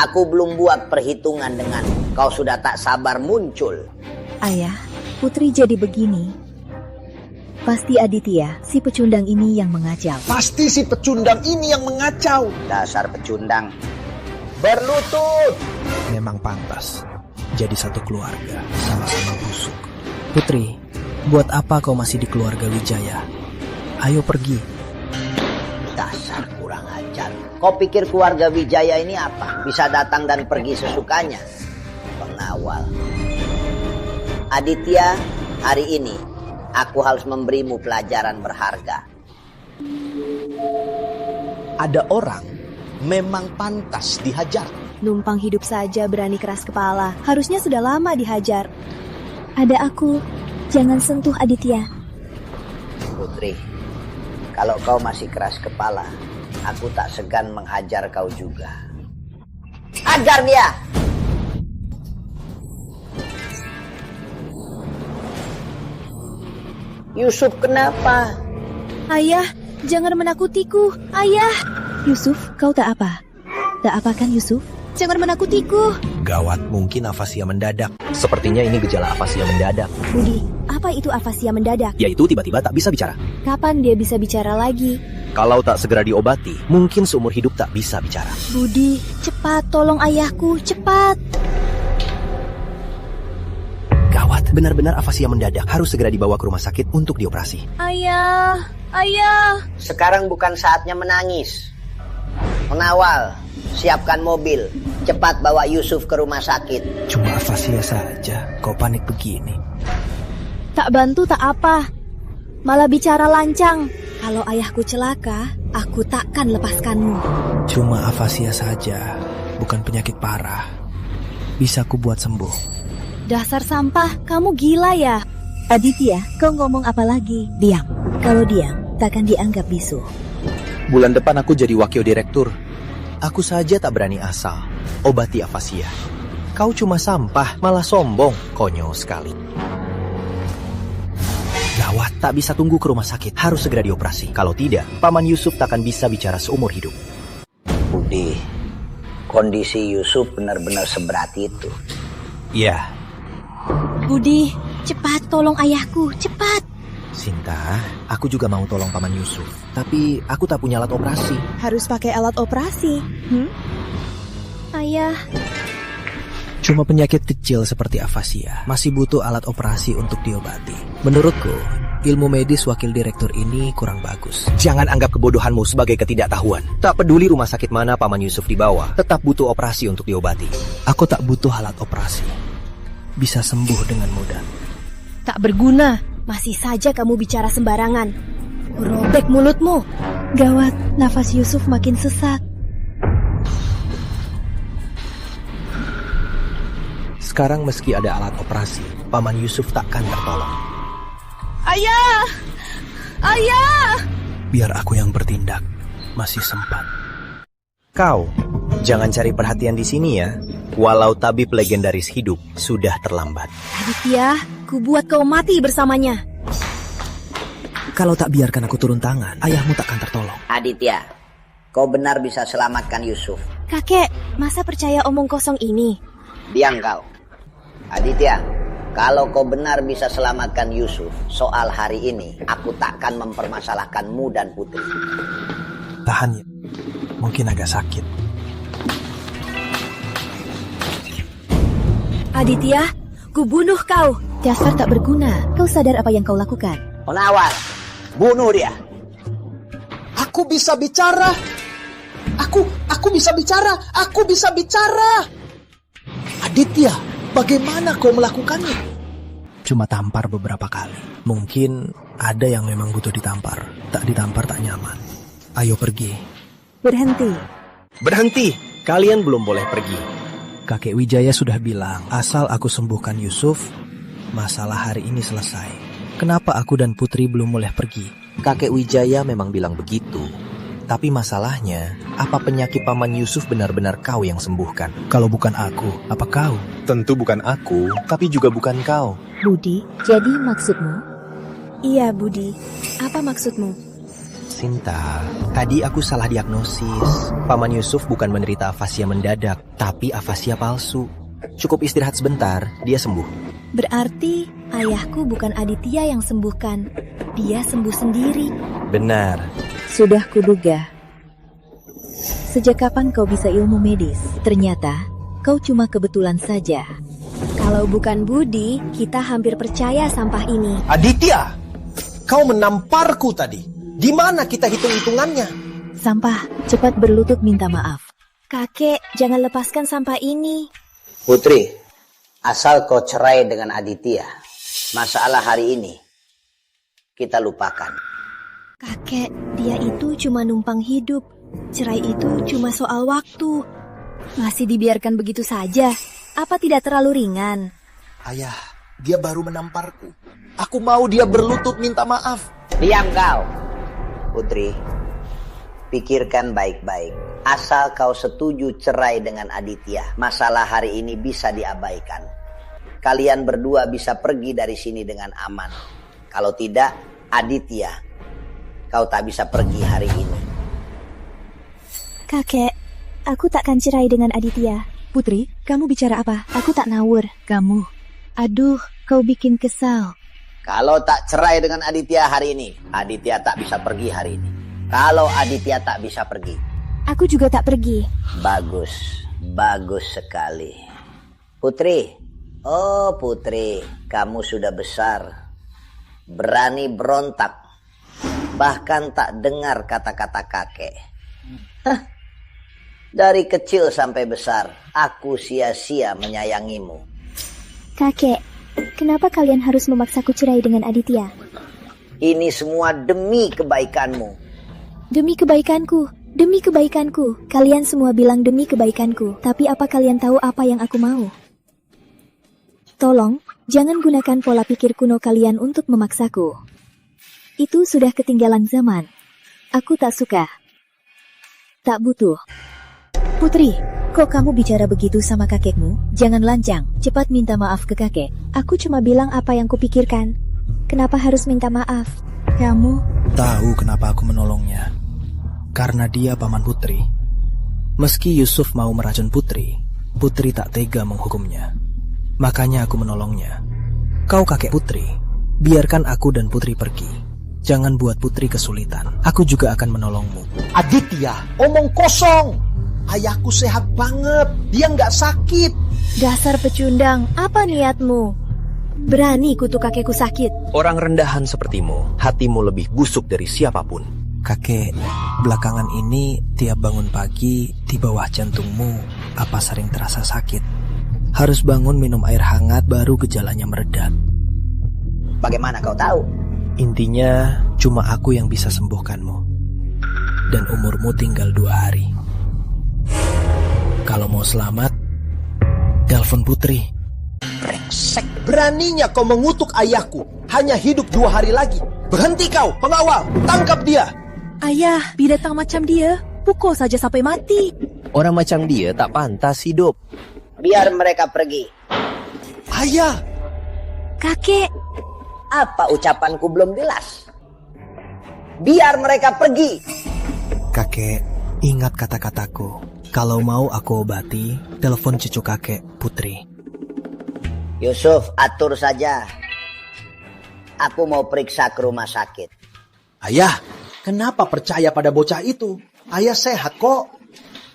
Aku belum buat perhitungan denganmu, kau sudah tak sabar muncul. Ayah, Putri jadi begini. Pasti Aditya, si pecundang ini yang mengacau. Pasti si pecundang ini yang mengacau. Dasar pecundang. Berlutut. Memang pantas. Jadi satu keluarga, sama-sama busuk. Putri, buat apa kau masih di keluarga Wijaya? Ayo pergi. Dasar kurang ajar. Kau pikir keluarga Wijaya ini apa? Bisa datang dan pergi sesukanya? Pengawal. Aditya, hari ini aku harus memberimu pelajaran berharga. Ada orang memang pantas dihajar. Numpang hidup saja berani keras kepala. Harusnya sudah lama dihajar. Ada aku. Jangan sentuh Aditya. Putri, kalau kau masih keras kepala, aku tak segan menghajar kau juga. Hajar dia! Yusuf, kenapa? Ayah, jangan menakutiku. Ayah. Yusuf, kau tak apa? Tak apa kan Yusuf? Jangan menakutiku. Gawat, mungkin afasia mendadak. Sepertinya ini gejala afasia mendadak. Budi, apa itu afasia mendadak? Yaitu tiba-tiba tak bisa bicara. Kapan dia bisa bicara lagi? Kalau tak segera diobati, mungkin seumur hidup tak bisa bicara. Budi, cepat tolong ayahku, cepat. Benar-benar afasia mendadak, harus segera dibawa ke rumah sakit untuk dioperasi. Ayah, ayah. Sekarang bukan saatnya menangis. Mengawal, siapkan mobil. Cepat bawa Yusuf ke rumah sakit. Cuma afasia saja, kau panik begini. Tak bantu tak apa. Malah bicara lancang. Kalau ayahku celaka, aku takkan lepaskanmu. Cuma afasia saja, bukan penyakit parah. Bisa ku buat sembuh. Dasar sampah, kamu gila ya? Aditya, kau ngomong apa lagi? Diam. Kalau diam, takkan dianggap bisu. Bulan depan aku jadi wakil direktur. Aku saja tak berani asal obati afasia. Kau cuma sampah, malah sombong. Konyol sekali. Gawat, tak bisa tunggu ke rumah sakit. Harus segera dioperasi. Kalau tidak, Paman Yusuf takkan bisa bicara seumur hidup. Budi, kondisi Yusuf benar-benar seberat itu. Iya. Budi, cepat tolong ayahku, cepat. Sinta, aku juga mau tolong Paman Yusuf. Tapi aku tak punya alat operasi. Harus pakai alat operasi. Ayah. Cuma penyakit kecil seperti afasia, masih butuh alat operasi untuk diobati. Menurutku, ilmu medis wakil direktur ini kurang bagus. Jangan anggap kebodohanmu sebagai ketidaktahuan. Tak peduli rumah sakit mana Paman Yusuf dibawa, tetap butuh operasi untuk diobati. Aku tak butuh alat operasi. Bisa sembuh dengan mudah. Tak berguna. Masih saja kamu bicara sembarangan. Robek mulutmu. Gawat, nafas Yusuf makin sesak. Sekarang meski ada alat operasi, Paman Yusuf takkan tertolong. Ayah! Ayah! Biar aku yang bertindak. Masih sempat. Kau, jangan cari perhatian di sini ya. Walau tabib legendaris hidup, sudah terlambat. Aditya, ku buat kau mati bersamanya. Kalau tak biarkan aku turun tangan, ayahmu takkan tertolong. Aditya, kau benar bisa selamatkan Yusuf. Kakek, masa percaya omong kosong ini? Diam kau. Aditya, kalau kau benar bisa selamatkan Yusuf, soal hari ini, aku takkan mempermasalahkanmu dan Putri. Tahan ya, mungkin agak sakit. Aditya, ku bunuh kau. Dasar tak berguna. Kau sadar apa yang kau lakukan? Penawar, bunuh dia. Aku bisa bicara. Aku bisa bicara. Aku bisa bicara. Aditya, bagaimana kau melakukannya? Cuma tampar beberapa kali. Mungkin ada yang memang butuh ditampar. Tak ditampar tak nyaman. Ayo pergi. Berhenti. Berhenti. Kalian belum boleh pergi. Kakek Wijaya sudah bilang, asal aku sembuhkan Yusuf, masalah hari ini selesai. Kenapa aku dan Putri belum boleh pergi? Kakek Wijaya memang bilang begitu. Tapi masalahnya, apa penyakit Paman Yusuf benar-benar kau yang sembuhkan? Kalau bukan aku, apa kau? Tentu bukan aku, tapi juga bukan kau. Budi, jadi maksudmu? Iya, Budi. Apa maksudmu? Sinta, tadi aku salah diagnosis. Paman Yusuf bukan menderita afasia mendadak, tapi afasia palsu. Cukup istirahat sebentar, dia sembuh. Berarti ayahku bukan Aditya yang sembuhkan. Dia sembuh sendiri. Benar. Sudah kuduga. Sejak kapan kau bisa ilmu medis? Ternyata kau cuma kebetulan saja. Kalau bukan Budi, kita hampir percaya sampah ini. Aditya, kau menamparku tadi. Di mana kita hitung-hitungannya? Sampah, cepat berlutut minta maaf. Kakek, jangan lepaskan sampah ini. Putri, asal kau cerai dengan Aditya, masalah hari ini kita lupakan. Kakek, dia itu cuma numpang hidup. Cerai itu cuma soal waktu. Masih dibiarkan begitu saja. Apa tidak terlalu ringan? Ayah, dia baru menamparku. Aku mau dia berlutut minta maaf. Diam kau. Putri, pikirkan baik-baik. Asal kau setuju cerai dengan Aditya, masalah hari ini bisa diabaikan. Kalian berdua bisa pergi dari sini dengan aman. Kalau tidak, Aditya, kau tak bisa pergi hari ini. Kakek, aku takkan cerai dengan Aditya. Putri, kamu bicara apa? Aku tak nawur. Kamu, aduh, kau bikin kesal. Kalau tak cerai dengan Aditya hari ini, Aditya tak bisa pergi hari ini. Kalau Aditya tak bisa pergi, aku juga tak pergi. Bagus, bagus sekali. Putri, Oh Putri, kamu sudah besar. Berani berontak. Bahkan tak dengar kata-kata kakek. Dari kecil sampai besar, aku sia-sia menyayangimu. Kakek, kenapa kalian harus memaksaku cerai dengan Aditya? Ini semua demi kebaikanmu. Demi kebaikanku, demi kebaikanku. Kalian semua bilang demi kebaikanku. Tapi apa kalian tahu apa yang aku mau? Tolong, jangan gunakan pola pikir kuno kalian untuk memaksaku. Itu sudah ketinggalan zaman. Aku tak suka. Tak butuh. Putri, kok kamu bicara begitu sama kakekmu? Jangan lancang, cepat minta maaf ke kakek. Aku cuma bilang apa yang kupikirkan. Kenapa harus minta maaf? Kamu tahu kenapa aku menolongnya? Karena dia paman Putri. Meski Yusuf mau meracun Putri, Putri tak tega menghukumnya. Makanya aku menolongnya. Kau kakek Putri, biarkan aku dan Putri pergi. Jangan buat Putri kesulitan. Aku juga akan menolongmu. Aditya, omong kosong. Ayahku sehat banget, dia nggak sakit. Dasar pecundang, apa niatmu? Berani kutuk kakekku sakit. Orang rendahan sepertimu, hatimu lebih busuk dari siapapun. Kakek, belakangan ini tiap bangun pagi di bawah jantungmu apa sering terasa sakit? Harus bangun minum air hangat baru gejalanya meredat. Bagaimana kau tahu? Intinya cuma aku yang bisa sembuhkanmu. Dan umurmu tinggal 2 hari. Kalau mau selamat, telepon Putri. Brengsek, beraninya kau mengutuk ayahku. Hanya hidup 2 hari lagi. Berhenti kau, pengawal, tangkap dia. Ayah, binatang macam dia, pukul saja sampai mati. Orang macam dia tak pantas hidup. Biar mereka pergi. Ayah. Kakek. Apa ucapanku belum jelas? Biar mereka pergi. Kakek, ingat kata-kataku. Kalau mau aku obati, telepon cucu kakek, Putri. Yusuf, atur saja. Aku mau periksa ke rumah sakit. Ayah, kenapa percaya pada bocah itu? Ayah sehat kok.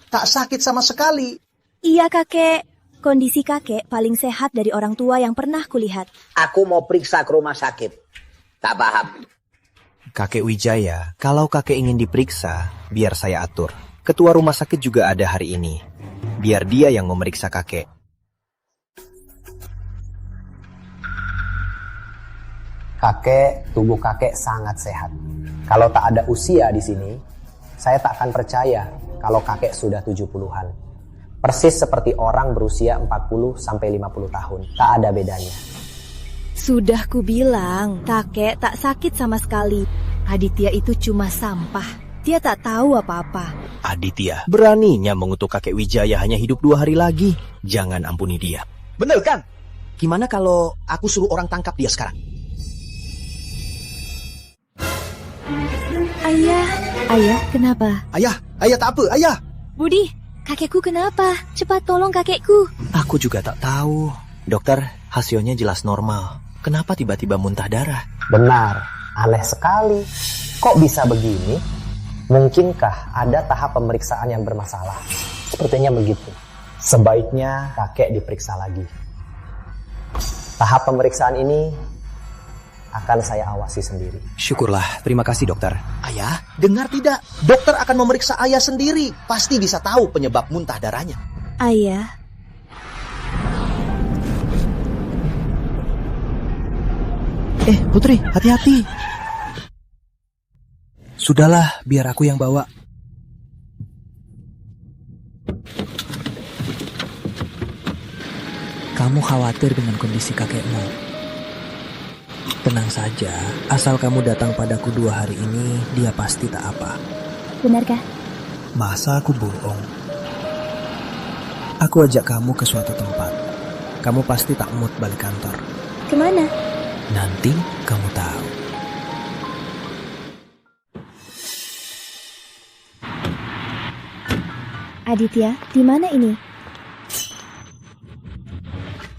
Tak sakit sama sekali. Iya kakek, kondisi kakek paling sehat dari orang tua yang pernah kulihat. Aku mau periksa ke rumah sakit. Tak paham. Kakek Wijaya, kalau kakek ingin diperiksa, biar saya atur. Ketua rumah sakit juga ada hari ini. Biar dia yang memeriksa kakek. Kakek, tubuh kakek sangat sehat. Kalau tak ada usia di sini, saya tak akan percaya kalau kakek sudah 70-an. Persis seperti orang berusia 40-50 tahun. Tak ada bedanya. Sudah kubilang, kakek tak sakit sama sekali. Aditya itu cuma sampah. Dia tak tahu apa-apa. Aditya, beraninya mengutuk kakek Wijaya hanya hidup 2 hari lagi. Jangan ampuni dia. Bener kan? Gimana kalau aku suruh orang tangkap dia sekarang? Ayah, kenapa? Ayah tak apa, ayah. Budi, kakekku kenapa? Cepat tolong kakekku. Aku juga tak tahu. Dokter, hasilnya jelas normal. Kenapa tiba-tiba muntah darah? Benar, aneh sekali. Kok bisa begini? Mungkinkah ada tahap pemeriksaan yang bermasalah? Sepertinya begitu. Sebaiknya kakek diperiksa lagi. Tahap pemeriksaan ini akan saya awasi sendiri. Syukurlah, terima kasih dokter. Ayah, dengar tidak? Dokter akan memeriksa ayah sendiri. Pasti bisa tahu penyebab muntah darahnya. Ayah. Putri, hati-hati. Sudahlah, biar aku yang bawa. Kamu khawatir dengan kondisi kakekmu. Tenang saja, asal kamu datang padaku 2 hari ini, dia pasti tak apa. Benarkah? Masa aku bohong? Aku ajak kamu ke suatu tempat. Kamu pasti tak mood balik kantor. Kemana? Nanti kamu tahu. Aditya, di mana ini?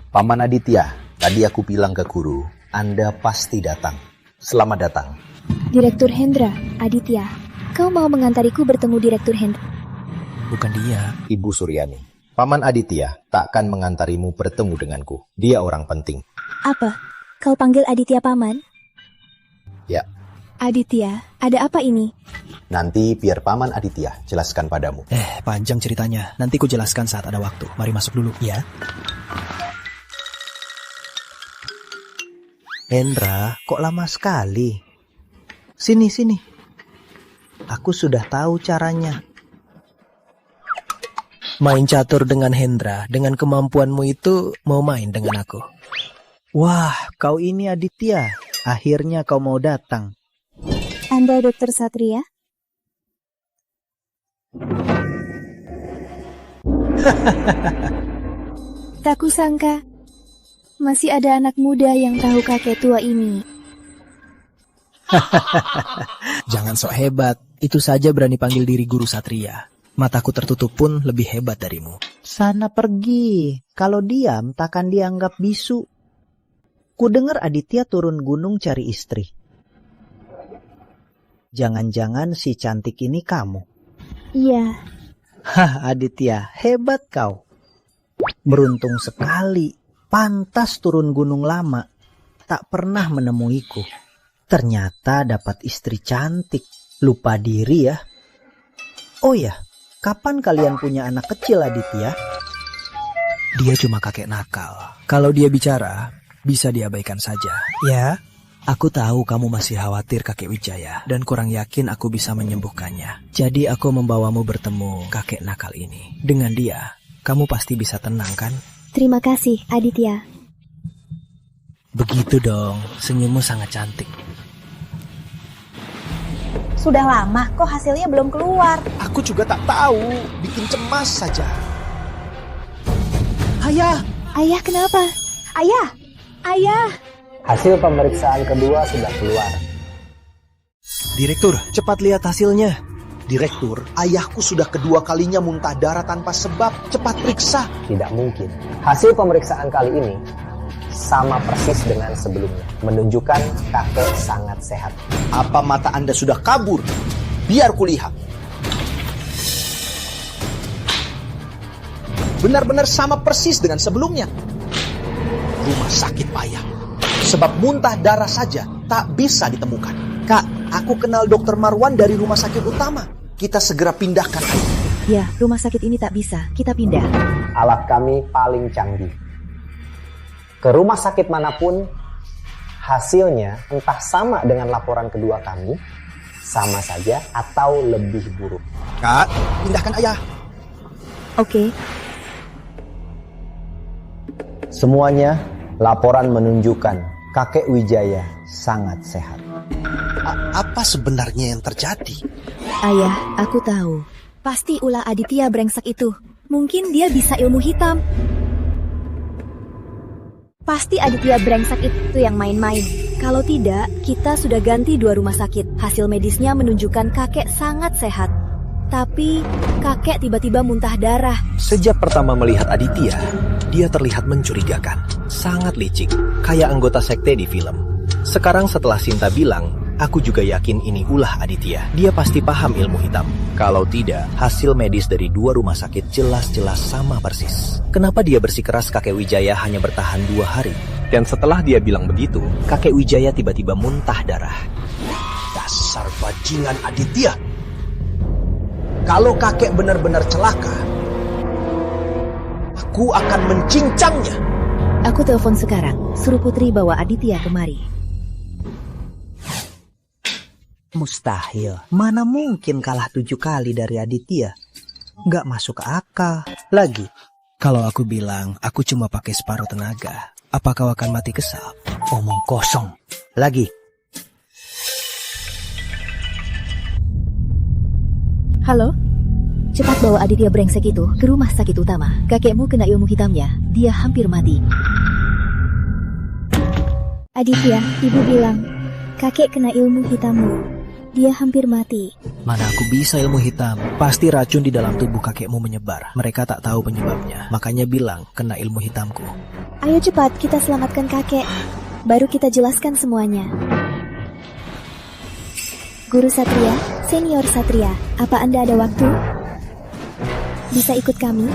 Paman Aditya, tadi aku bilang ke guru, Anda pasti datang. Selamat datang. Direktur Hendra, Aditya, kau mau mengantariku bertemu Direktur Hendra? Bukan dia. Ibu Suryani. Paman Aditya takkan mengantarimu bertemu denganku. Dia orang penting. Apa? Kau panggil Aditya Paman? Ya, Aditya, ada apa ini? nanti biar Paman Aditya jelaskan padamu. Panjang ceritanya. Nanti ku jelaskan saat ada waktu. Mari masuk dulu, ya. Hendra, kok lama sekali? Sini. Aku sudah tahu caranya. Main catur dengan Hendra, dengan kemampuanmu itu mau main dengan aku. Wah, kau ini Aditya. Akhirnya kau mau datang. Anda Dokter Satria? Tak kusangka masih ada anak muda yang tahu kakek tua ini. Jangan sok hebat. Itu saja berani panggil diri guru Satria. Mataku tertutup pun lebih hebat darimu. Sana pergi. Kalau diam, takkan dianggap bisu. Ku dengar Aditya turun gunung cari istri. Jangan-jangan si cantik ini kamu? Iya. Hah, Aditya, hebat kau. Beruntung sekali. Pantas turun gunung lama. Tak pernah menemuiku. Ternyata dapat istri cantik. Lupa diri ya. Oh ya, kapan kalian punya anak kecil, Aditya? Dia cuma kakek nakal. Kalau dia bicara, bisa diabaikan saja. Ya, aku tahu kamu masih khawatir kakek Wijaya dan kurang yakin aku bisa menyembuhkannya. Jadi aku membawamu bertemu kakek nakal ini. Dengan dia, kamu pasti bisa tenang kan? Terima kasih, Aditya. Begitu dong, senyummu sangat cantik. Sudah lama kok hasilnya belum keluar. Aku juga tak tahu, bikin cemas saja. Ayah kenapa? Ayah. Hasil pemeriksaan kedua sudah keluar. Direktur, cepat lihat hasilnya. Direktur, ayahku sudah kedua kalinya muntah darah tanpa sebab. Cepat periksa. Tidak mungkin. Hasil pemeriksaan kali ini sama persis dengan sebelumnya. Menunjukkan kakek sangat sehat. Apa mata Anda sudah kabur? Biar kulihat. Benar-benar sama persis dengan sebelumnya. Rumah sakit payah. Sebab muntah darah saja tak bisa ditemukan. Kak, aku kenal Dokter Marwan dari rumah sakit utama. Kita segera pindahkan ayah. Ya, rumah sakit ini tak bisa. Kita pindah. Alat kami paling canggih. Ke rumah sakit manapun, hasilnya entah sama dengan laporan kedua kami, sama saja atau lebih buruk. Kak, pindahkan ayah. Oke. Semuanya laporan menunjukkan kakek Wijaya sangat sehat. Apa sebenarnya yang terjadi? Ayah, aku tahu. Pasti ulah Aditya brengsek itu. Mungkin dia bisa ilmu hitam. Pasti Aditya brengsek itu yang main-main. Kalau tidak, kita sudah ganti 2 rumah sakit. Hasil medisnya menunjukkan kakek sangat sehat. Tapi kakek tiba-tiba muntah darah. Sejak pertama melihat Aditya, dia terlihat mencurigakan. Sangat licik, kayak anggota sekte di film. Sekarang setelah Sinta bilang, aku juga yakin ini ulah Aditya. Dia pasti paham ilmu hitam. Kalau tidak, hasil medis dari 2 rumah sakit jelas-jelas sama persis. Kenapa dia bersikeras kakek Wijaya hanya bertahan 2 hari? Dan setelah dia bilang begitu, kakek Wijaya tiba-tiba muntah darah. Dasar bajingan Aditya. Kalau kakek benar-benar celaka, aku akan mencincangnya. Aku telepon sekarang. Suruh Putri bawa Aditya kemari. Mustahil. Mana mungkin kalah 7 kali dari Aditya? Nggak masuk akal. Lagi, kalau aku bilang aku cuma pakai separuh tenaga, apa kau akan mati kesal? omong kosong. Lagi. Halo? Cepat bawa Aditya brengsek itu ke rumah sakit utama. Kakekmu kena ilmu hitamnya. Dia hampir mati. Aditya, ibu bilang, kakek kena ilmu hitammu. Dia hampir mati. Mana aku bisa ilmu hitam? Pasti racun di dalam tubuh kakekmu menyebar. Mereka tak tahu penyebabnya. Makanya bilang kena ilmu hitamku. Ayo cepat, kita selamatkan kakek. Baru kita jelaskan semuanya. Guru Satria, Senior Satria, apa Anda ada waktu? Bisa ikut kami?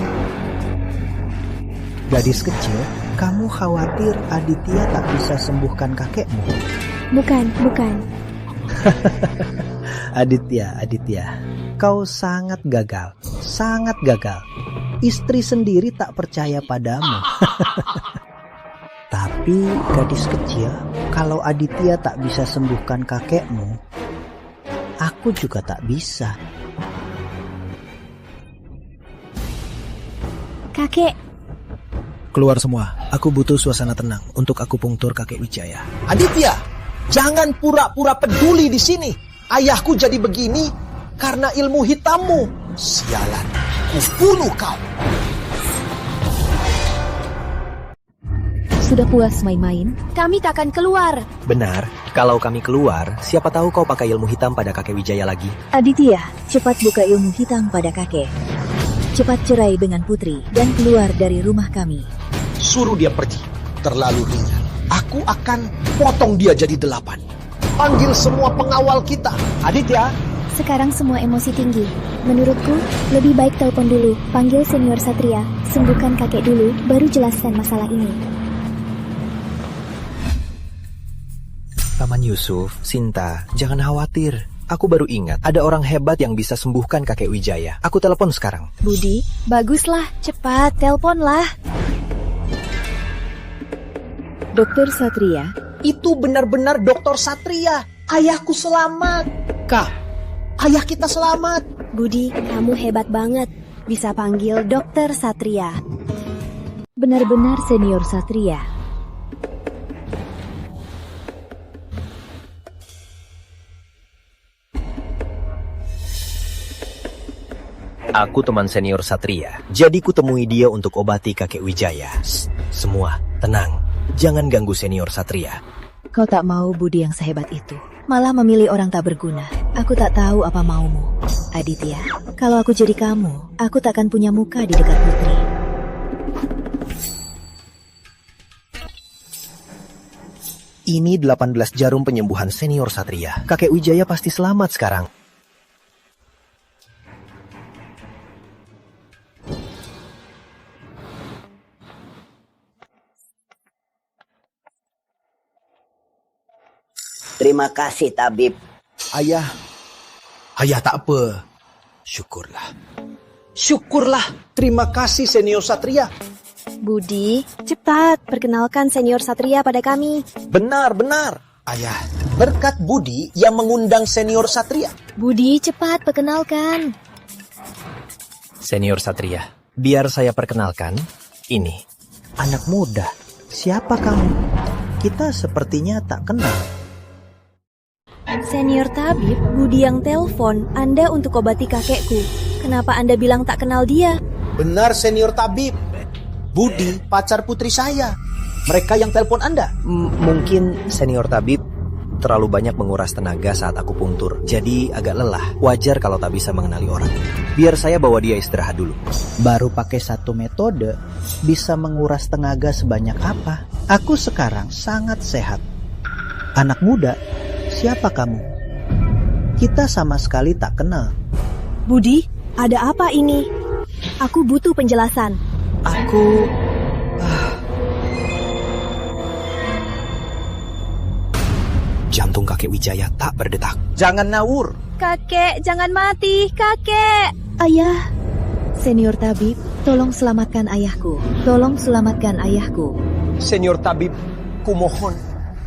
Gadis kecil, kamu khawatir Aditya tak bisa sembuhkan kakekmu? Bukan. Aditya, kau sangat gagal. Istri sendiri tak percaya padamu. Tapi gadis kecil, kalau Aditya tak bisa sembuhkan kakekmu, aku juga tak bisa. Kakek. Keluar semua, aku butuh suasana tenang untuk akupunktur kakek Wijaya. Aditya, jangan pura-pura peduli di sini. Ayahku jadi begini karena ilmu hitammu. Sialan, kubunuh kau. Sudah puas main-main? Kami tak akan keluar. Benar, kalau kami keluar, siapa tahu kau pakai ilmu hitam pada kakek Wijaya lagi. Aditya, cepat buka ilmu hitam pada kakek. Cepat cerai dengan Putri dan keluar dari rumah kami. Suruh dia pergi. Terlalu ringan. Aku akan potong dia jadi 8. Panggil semua pengawal kita. Aditya. Sekarang semua emosi tinggi. Menurutku, lebih baik telepon dulu. Panggil senior Satria. Sembuhkan kakek dulu, baru jelaskan masalah ini. Paman Yusuf, Sinta, jangan khawatir. Aku baru ingat, ada orang hebat yang bisa sembuhkan kakek Wijaya. Aku telepon sekarang. Budi, baguslah. Cepat, teleponlah. Dokter Satria. Itu benar-benar Dokter Satria. Ayahku selamat. Kak, ayah kita selamat. Budi, kamu hebat banget. Bisa panggil Dokter Satria. Benar-benar senior Satria. Aku teman senior Satria, jadi ku temui dia untuk obati kakek Wijaya. Semua, tenang. Jangan ganggu senior Satria. Kau tak mau Budi yang sehebat itu. Malah memilih orang tak berguna. Aku tak tahu apa maumu. Aditya, kalau aku jadi kamu, aku takkan punya muka di dekat Putri. Ini 18 jarum penyembuhan senior Satria. Kakek Wijaya pasti selamat sekarang. Terima kasih, Tabib. Ayah tak apa. Syukurlah. Terima kasih, senior Satria. Budi, cepat perkenalkan senior Satria pada kami. Benar. Ayah, berkat Budi yang mengundang senior Satria. Budi, cepat perkenalkan. Senior Satria, biar saya perkenalkan. Ini, anak muda. Siapa kamu? Kita sepertinya tak kenal. Senior Tabib, Budi yang telepon Anda untuk obati kakekku. Kenapa Anda bilang tak kenal dia? Benar, senior Tabib. Budi, pacar putri saya. Mereka yang telepon Anda. Mungkin senior Tabib terlalu banyak menguras tenaga saat aku punktur. Jadi agak lelah. Wajar kalau tak bisa mengenali orang. Biar saya bawa dia istirahat dulu. Baru pakai satu metode bisa menguras tenaga sebanyak apa? Aku sekarang sangat sehat. Anak muda, siapa kamu? Kita sama sekali tak kenal. Budi, ada apa ini? Aku butuh penjelasan. Jantung kakek Wijaya tak berdetak. Jangan ngawur. Kakek, jangan mati, kakek. Ayah. Senior Tabib, tolong selamatkan ayahku. Senior Tabib, kumohon,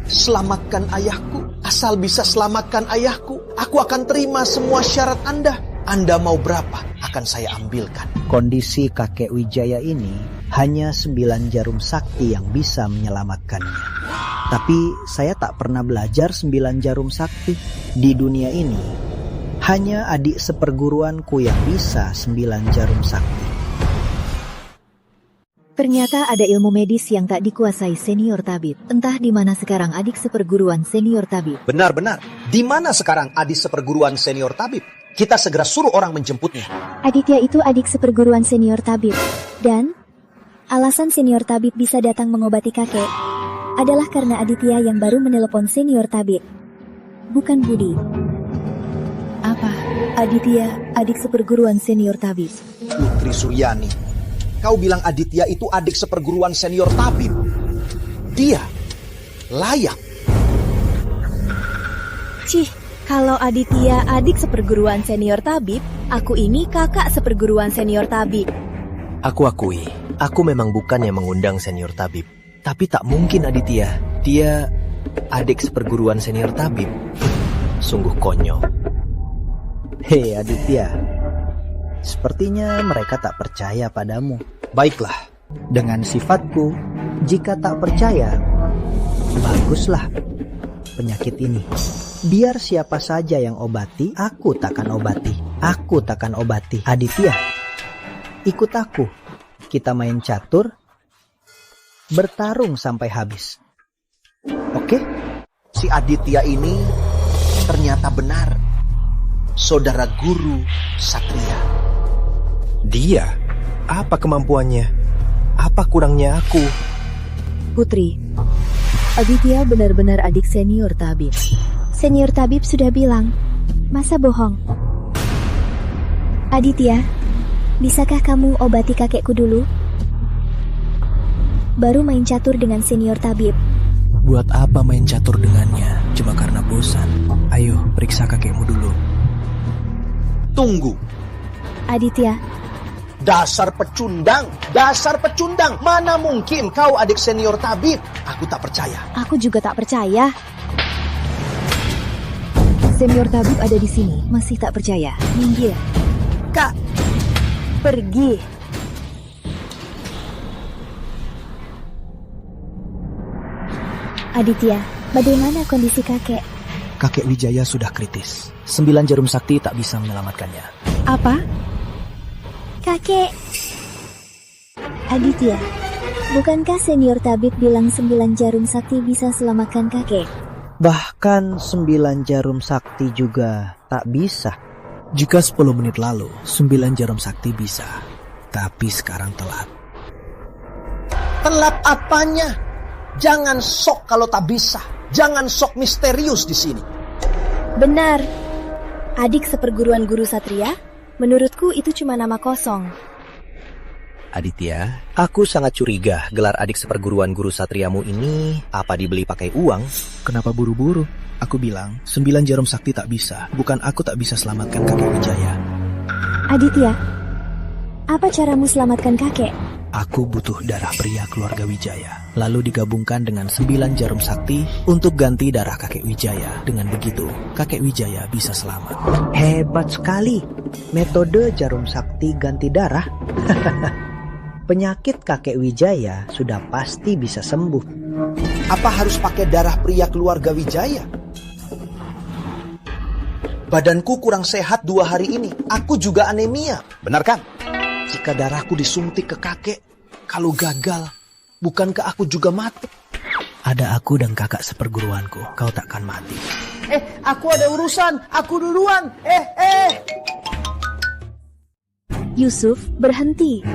selamatkan ayahku. Asal bisa selamatkan ayahku, aku akan terima semua syarat Anda. Anda mau berapa, akan saya ambilkan. Kondisi kakek Wijaya ini hanya 9 jarum sakti yang bisa menyelamatkannya. Tapi saya tak pernah belajar 9 jarum sakti. Di dunia ini, hanya adik seperguruanku yang bisa 9 jarum sakti. Ternyata ada ilmu medis yang tak dikuasai senior Tabib. Entah di mana sekarang adik seperguruan senior Tabib. Benar. Di mana sekarang adik seperguruan senior Tabib? Kita segera suruh orang menjemputnya. Aditya itu adik seperguruan senior Tabib. Dan alasan senior Tabib bisa datang mengobati kakek adalah karena Aditya yang baru menelepon senior Tabib. Bukan Budi. Apa? Aditya, adik seperguruan senior Tabib. Putri Suryani, kau bilang Aditya itu adik seperguruan senior tabib. Dia layak. Cih, kalau Aditya adik seperguruan senior tabib, aku ini kakak seperguruan senior tabib. Aku akui, aku memang bukan yang mengundang senior tabib. Tapi tak mungkin Aditya, dia adik seperguruan senior tabib. Sungguh konyol. Hei Aditya, sepertinya mereka tak percaya padamu. Baiklah, dengan sifatku, jika tak percaya, baguslah penyakit ini. Biar siapa saja yang obati, aku takkan obati. Aku takkan obati. Aditya, ikut aku. Kita main catur, bertarung sampai habis. Oke? Si Aditya ini ternyata benar saudara guru Satria. Dia? Apa kemampuannya? Apa kurangnya aku? Putri, Aditya benar-benar adik senior tabib. Senior tabib sudah bilang, masa bohong? Aditya, bisakah kamu obati kakekku dulu? Baru main catur dengan senior tabib. Buat apa main catur dengannya? Cuma karena bosan. Ayo, periksa kakekmu dulu. Tunggu. Aditya. Dasar pecundang. Mana mungkin kau adik senior tabib? Aku tak percaya. Aku juga tak percaya. Senior tabib ada di sini, masih tak percaya. Minggir. Kak, pergi. Aditya, bagaimana kondisi kakek? Kakek Wijaya sudah kritis. 9 jarum sakti tak bisa menyelamatkannya. Apa? Kakek. Aditya, bukankah senior tabib bilang 9 jarum sakti bisa selamatkan kakek? Bahkan 9 jarum sakti juga tak bisa. Jika 10 menit lalu 9 jarum sakti bisa, tapi sekarang telat. Telat apanya? Jangan sok kalau tak bisa. Jangan sok misterius di sini. Benar. Adik seperguruan guru Satria? Menurutku itu cuma nama kosong. Aditya, aku sangat curiga gelar adik seperguruan guru Satriamu ini apa dibeli pakai uang? Kenapa buru-buru? Aku bilang 9 jarum sakti tak bisa. Bukan aku tak bisa selamatkan kakek Wijaya. Aditya, apa caramu selamatkan kakek? Aku butuh darah pria keluarga Wijaya. Lalu digabungkan dengan 9 jarum sakti untuk ganti darah kakek Wijaya. Dengan begitu, kakek Wijaya bisa selamat. Hebat sekali. Metode jarum sakti ganti darah. Penyakit kakek Wijaya sudah pasti bisa sembuh. Apa harus pakai darah pria keluarga Wijaya? Badanku kurang sehat 2 hari ini. Aku juga anemia. Benar kan? Jika darahku disuntik ke kakek, kalau gagal, bukankah aku juga mati? Ada aku dan kakak seperguruanku, kau takkan mati. Aku ada urusan. Aku duluan. Yusuf, berhenti.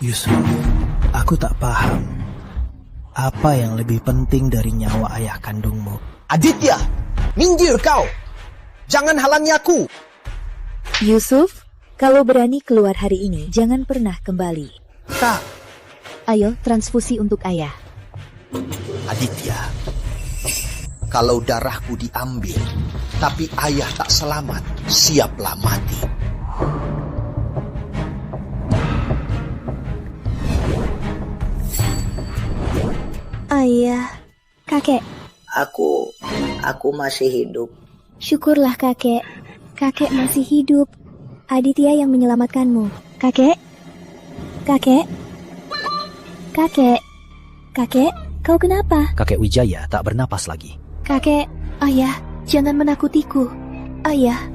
Yusuf, aku tak paham. Apa yang lebih penting dari nyawa ayah kandungmu? Aditya, minggir kau. Jangan halangi aku. Yusuf, kalau berani keluar hari ini, jangan pernah kembali. Kak. Ayo, transfusi untuk ayah. Aditya, kalau darahku diambil, tapi ayah tak selamat, siaplah mati. Ayah, kakek. Aku masih hidup. Syukurlah kakek. Kakek masih hidup. Aditya yang menyelamatkanmu. Kakek? Kakek? Kakek? Kakek, kau kenapa? Kakek Wijaya tak bernapas lagi. Kakek, ayah, jangan menakutiku. Ayah.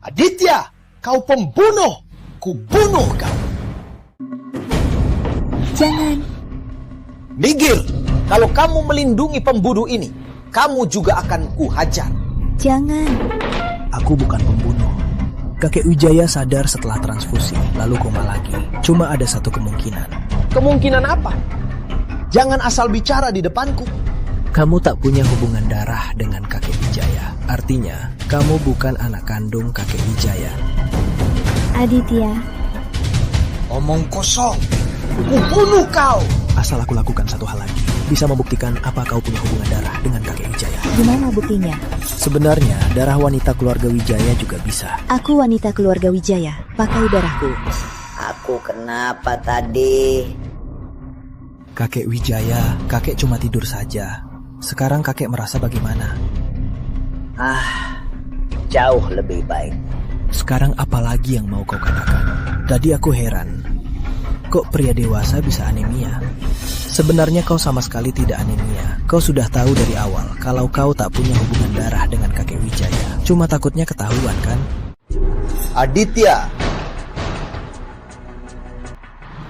Aditya, kau pembunuh. Kubunuh kau. Jangan. Minggir. Kalau kamu melindungi pembunuh ini, kamu juga akan kuhajar. Jangan. Aku bukan pembunuh. Kakek Wijaya sadar setelah transfusi, lalu koma lagi. Cuma ada satu kemungkinan. Kemungkinan apa? Jangan asal bicara di depanku. Kamu tak punya hubungan darah dengan kakek Wijaya. Artinya, kamu bukan anak kandung kakek Wijaya. Aditya. Omong kosong. Kubunuh kau. Asal aku lakukan satu hal lagi, bisa membuktikan apa kau punya hubungan darah dengan kakek Wijaya. Gimana buktinya? Sebenarnya, darah wanita keluarga Wijaya juga bisa. Aku wanita keluarga Wijaya, pakai darahku. Aku kenapa tadi? Kakek Wijaya, kakek cuma tidur saja. Sekarang kakek merasa bagaimana? Jauh lebih baik. Sekarang apa lagi yang mau kau katakan? Tadi aku heran, kok pria dewasa bisa anemia? Sebenarnya kau sama sekali tidak anemia. Kau sudah tahu dari awal kalau kau tak punya hubungan darah dengan kakek Wijaya. Cuma takutnya ketahuan kan? Aditya,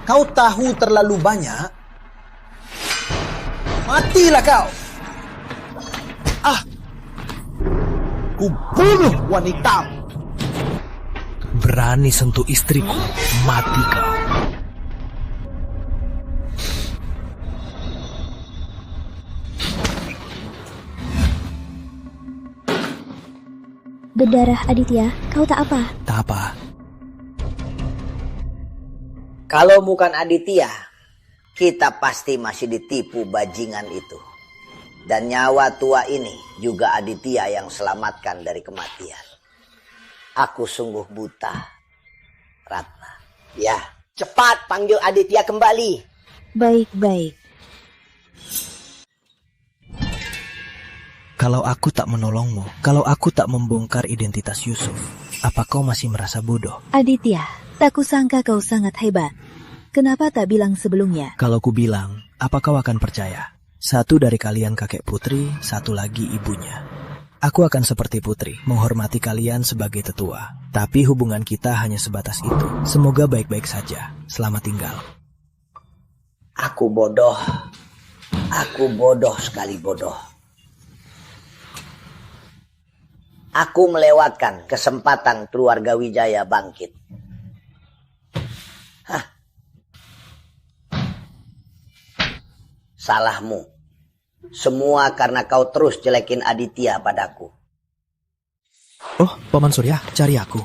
kau tahu terlalu banyak? Matilah kau! Kubunuh wanitamu! Berani sentuh istriku, mati kau. Berdarah Aditya, kau tak apa? Tak apa. Kalau bukan Aditya, kita pasti masih ditipu bajingan itu. Dan nyawa tua ini juga Aditya yang selamatkan dari kematian. Aku sungguh buta, Ratna. Ya, cepat panggil Aditya kembali. Baik-baik. Kalau aku tak menolongmu, kalau aku tak membongkar identitas Yusuf, apa kau masih merasa bodoh? Aditya, tak kusangka kau sangat hebat. Kenapa tak bilang sebelumnya? Kalau ku bilang, apa kau akan percaya? Satu dari kalian kakek Putri, satu lagi ibunya. Aku akan seperti Putri, menghormati kalian sebagai tetua. Tapi hubungan kita hanya sebatas itu. Semoga baik-baik saja. Selamat tinggal. Aku bodoh. Aku bodoh sekali bodoh. Aku melewatkan kesempatan keluarga Wijaya bangkit. Salahmu. Semua karena kau terus jelekin Aditya padaku. Oh, Paman Surya, cari aku.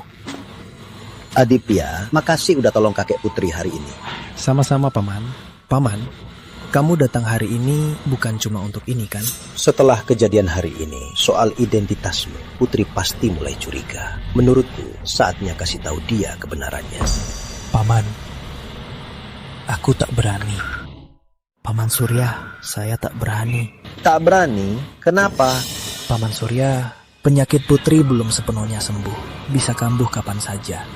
Aditya, makasih udah tolong kakek Putri hari ini. Sama-sama, Paman. Paman, kamu datang hari ini bukan cuma untuk ini, kan? Setelah kejadian hari ini, soal identitasmu, Putri pasti mulai curiga. Menurutku, saatnya kasih tahu dia kebenarannya. Paman, aku tak berani. Paman Surya, saya tak berani. Tak berani? Kenapa? Paman Surya, penyakit Putri belum sepenuhnya sembuh. Bisa kambuh kapan saja.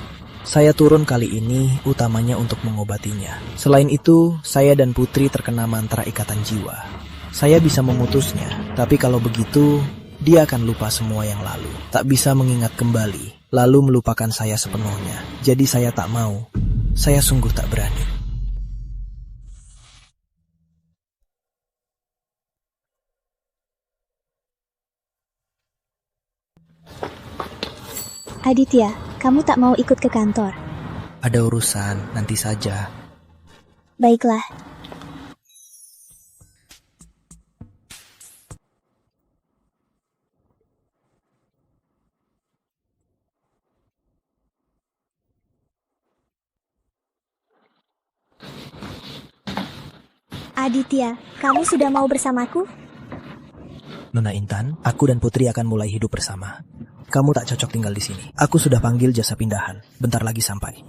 Saya turun kali ini utamanya untuk mengobatinya. Selain itu, saya dan Putri terkena mantra ikatan jiwa. Saya bisa memutusnya, tapi kalau begitu, dia akan lupa semua yang lalu. Tak bisa mengingat kembali, lalu melupakan saya sepenuhnya. Jadi saya tak mau. Saya sungguh tak berani. Aditya, kamu tak mau ikut ke kantor? Ada urusan, nanti saja. Baiklah. Aditya, kamu sudah mau bersamaku? Nona Intan, aku dan Putri akan mulai hidup bersama. Kamu tak cocok tinggal di sini. Aku sudah panggil jasa pindahan. Bentar lagi sampai.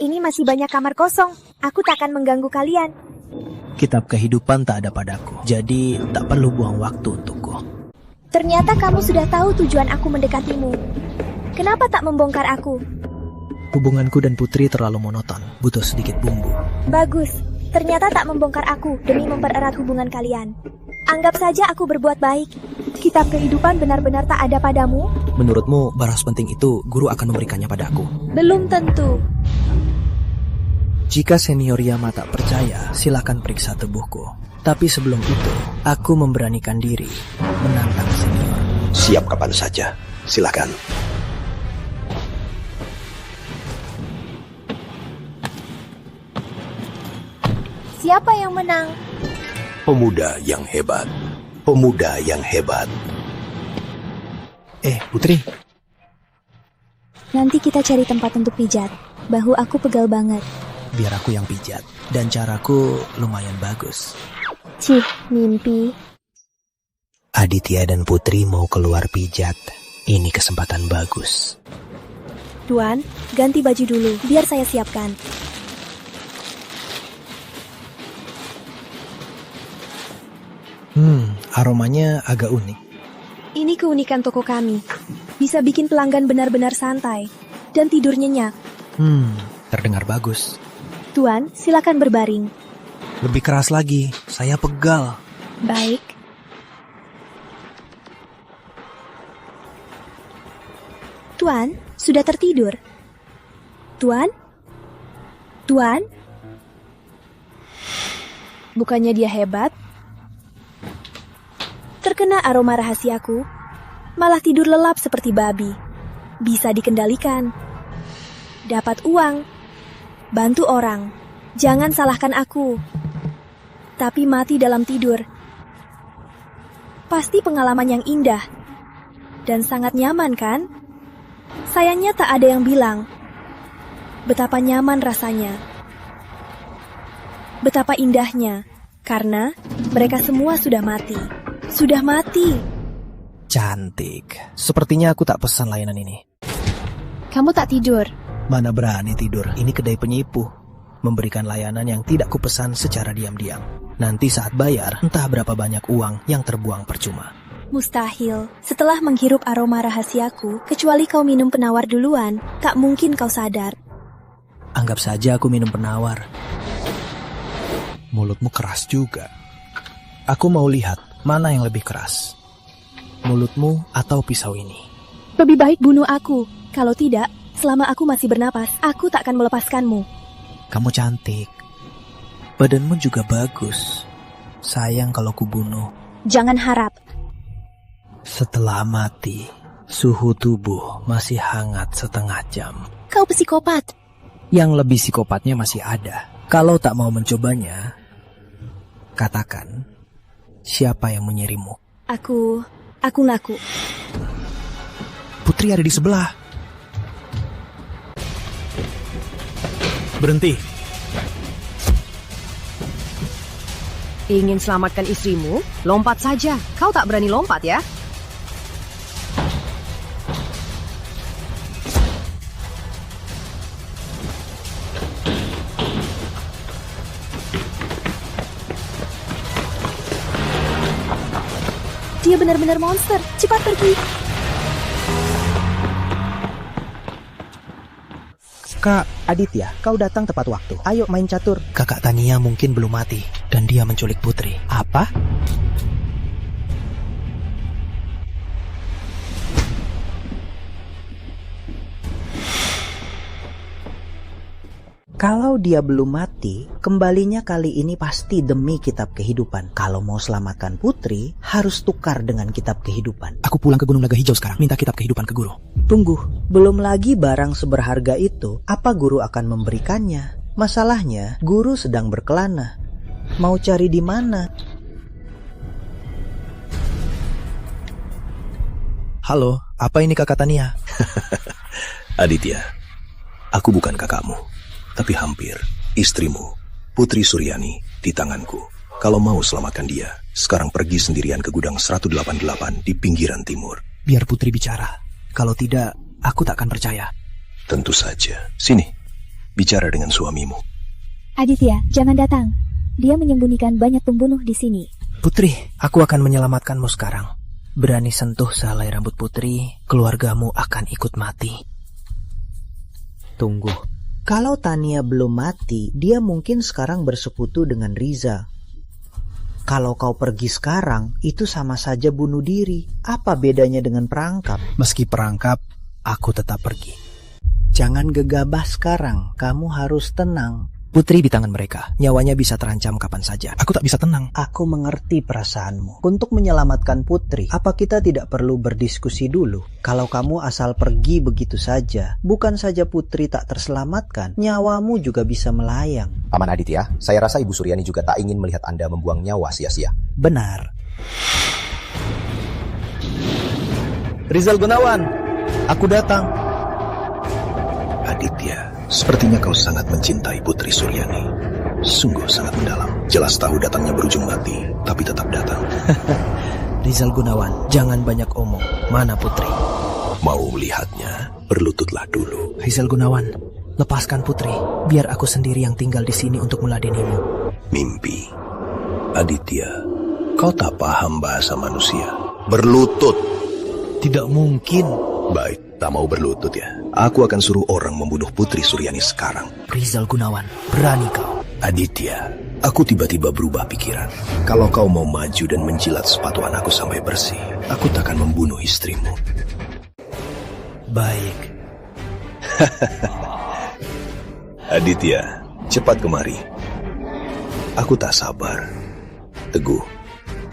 Ini masih banyak kamar kosong. Aku tak akan mengganggu kalian. Kitab kehidupan tak ada padaku. Jadi tak perlu buang waktu untukku. Ternyata kamu sudah tahu tujuan aku mendekatimu. Kenapa tak membongkar aku? Hubunganku dan Putri terlalu monoton. Butuh sedikit bumbu. Bagus. Ternyata tak membongkar aku demi mempererat hubungan kalian. Anggap saja aku berbuat baik. Kitab kehidupan benar-benar tak ada padamu? Menurutmu baras penting itu guru akan memberikannya padaku? Belum tentu. Jika senior Yama tak percaya, silakan periksa tubuhku. Tapi sebelum itu, aku memberanikan diri menantang senior. Siap kapan saja. Silakan. Siapa yang menang? Pemuda yang hebat. Pemuda yang hebat. Putri. Nanti kita cari tempat untuk pijat. Bahu aku pegal banget. Biar aku yang pijat. Dan caraku lumayan bagus. Cih, mimpi. Aditya dan Putri mau keluar pijat. Ini kesempatan bagus. Tuan, ganti baju dulu. Biar saya siapkan. Aromanya agak unik. Ini keunikan toko kami. Bisa bikin pelanggan benar-benar santai. Dan tidur nyenyak. Terdengar bagus. Tuan, silakan berbaring. Lebih keras lagi, saya pegal. Baik. Tuan, sudah tertidur? Tuan? Tuan? Bukannya dia hebat? Terkena aroma rahasiaku, malah tidur lelap seperti babi. Bisa dikendalikan. Dapat uang. Bantu orang. Jangan salahkan aku. Tapi mati dalam tidur. Pasti pengalaman yang indah. Dan sangat nyaman kan? Sayangnya tak ada yang bilang betapa nyaman rasanya. Betapa indahnya. Karena mereka semua sudah mati. Sudah mati. Cantik. Sepertinya aku tak pesan layanan ini. Kamu tak tidur? Mana berani tidur. Ini kedai penipu. Memberikan layanan yang tidak kupesan secara diam-diam. Nanti saat bayar, entah berapa banyak uang yang terbuang percuma. Mustahil. Setelah menghirup aroma rahasiaku, kecuali kau minum penawar duluan, tak mungkin kau sadar. Anggap saja aku minum penawar. Mulutmu keras juga. Aku mau lihat mana yang lebih keras. Mulutmu atau pisau ini? Lebih baik bunuh aku. Kalau tidak, selama aku masih bernapas, aku tak akan melepaskanmu. Kamu cantik. Badanmu juga bagus. Sayang kalau kubunuh. Jangan harap. Setelah mati, suhu tubuh masih hangat setengah jam. Kau psikopat. Yang lebih psikopatnya masih ada. Kalau tak mau mencobanya, katakan siapa yang menyirimu. Aku ngaku. Putri ada di sebelah. Berhenti. Ingin selamatkan istrimu? Lompat saja. Kau tak berani lompat ya? Dia benar-benar monster. Cepat pergi. Kak Aditya, kau datang tepat waktu. Ayo main catur. Kakak Tania mungkin belum mati dan dia menculik Putri. Apa? Kalau dia belum mati, kembalinya kali ini pasti demi kitab kehidupan. Kalau mau selamatkan Putri, harus tukar dengan kitab kehidupan. Aku pulang ke Gunung Naga Hijau sekarang, minta kitab kehidupan ke guru. Tunggu, belum lagi barang seberharga itu, apa guru akan memberikannya? Masalahnya, guru sedang berkelana. Mau cari di mana? Halo, apa ini Kakak Tania? Aditya, aku bukan kakakmu, tapi hampir istrimu, Putri Suryani, di tanganku. Kalau mau selamatkan dia, sekarang pergi sendirian ke gudang 188 di pinggiran timur. Biar Putri bicara. Kalau tidak, aku tak akan percaya. Tentu saja. Sini, bicara dengan suamimu. Aditya, jangan datang. Dia menyembunyikan banyak pembunuh di sini. Putri, aku akan menyelamatkanmu sekarang. Berani sentuh sehelai rambut Putri, keluargamu akan ikut mati. Tunggu. Kalau Tania belum mati, dia mungkin sekarang bersekutu dengan Riza. Kalau kau pergi sekarang, itu sama saja bunuh diri. Apa bedanya dengan perangkap? Meski perangkap, aku tetap pergi. Jangan gegabah sekarang, kamu harus tenang. Putri di tangan mereka, nyawanya bisa terancam kapan saja. Aku tak bisa tenang. Aku mengerti perasaanmu. Untuk menyelamatkan Putri, apa kita tidak perlu berdiskusi dulu? Kalau kamu asal pergi begitu saja, bukan saja Putri tak terselamatkan, nyawamu juga bisa melayang. Paman Aditya, saya rasa Ibu Suryani juga tak ingin melihat Anda membuang nyawa sia-sia. Benar. Rizal Gunawan, aku datang. Sepertinya kau sangat mencintai Putri Suryani. Sungguh sangat mendalam. Jelas tahu datangnya berujung mati, tapi tetap datang. Rizal Gunawan, jangan banyak omong. Mana Putri? Mau melihatnya, berlututlah dulu. Rizal Gunawan, lepaskan Putri. Biar aku sendiri yang tinggal di sini untuk meladenimu. Mimpi. Aditya, kau tak paham bahasa manusia. Berlutut. Tidak mungkin. Baik, tak mau berlutut ya. Aku akan suruh orang membunuh Putri Suryani sekarang. Rizal Gunawan, berani kau. Aditya, aku tiba-tiba berubah pikiran. Kalau kau mau maju dan menjilat sepatu anakku sampai bersih, aku takkan membunuh istrimu. Baik. Aditya, cepat kemari. Aku tak sabar. Teguh,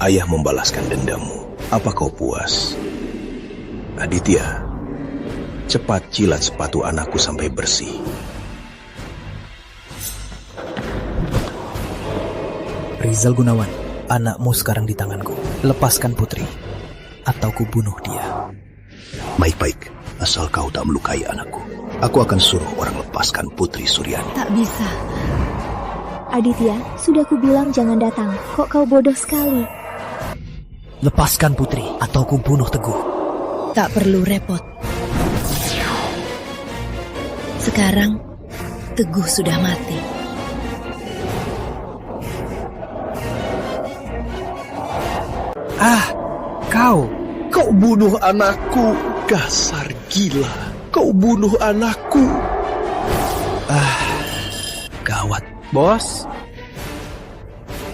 ayah membalaskan dendammu. Apa kau puas? Aditya, cepat jilat sepatu anakku sampai bersih. Rizal Gunawan, anakmu sekarang di tanganku. Lepaskan Putri, atau ku bunuh dia. Baik-baik, asal kau tak melukai anakku. Aku akan suruh orang lepaskan Putri Suryani. Tak bisa. Aditya, sudah ku bilang jangan datang. Kok kau bodoh sekali? Lepaskan Putri, atau ku bunuh Teguh. Tak perlu repot. Sekarang, Teguh sudah mati. Kau bunuh anakku. Dasar gila. Kau bunuh anakku. Gawat. Bos.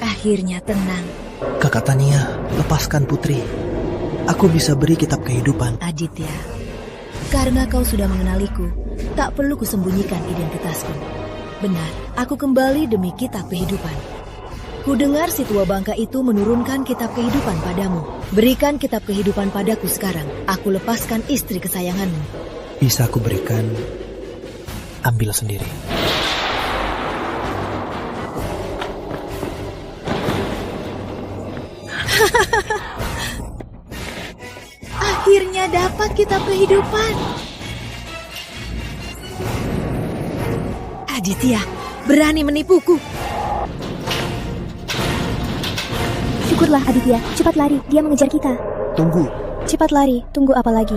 Akhirnya tenang. Kakak Tania, lepaskan Putri. Aku bisa beri kitab kehidupan. Aditya, karena kau sudah mengenaliku, tak perlu kusembunyikan identitasku. Benar, aku kembali demi kitab kehidupan. Ku dengar si tua bangka itu menurunkan kitab kehidupan padamu. Berikan kitab kehidupan padaku sekarang. Aku lepaskan istri kesayanganmu. Bisa aku berikan, ambil sendiri. Akhirnya dapat kitab kehidupan. Aditya, berani menipuku. Syukurlah Aditya, cepat lari, dia mengejar kita. Tunggu. Cepat lari, tunggu apa lagi?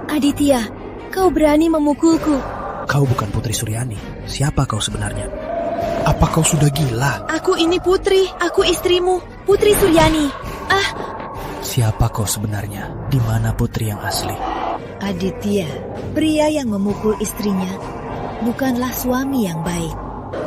Aditya, kau berani memukulku. Kau bukan Putri Suryani. Siapa kau sebenarnya? Apa kau sudah gila? Aku ini Putri, aku istrimu, Putri Suryani. Siapa kau sebenarnya? Di mana Putri yang asli? Aditya, pria yang memukul istrinya bukanlah suami yang baik.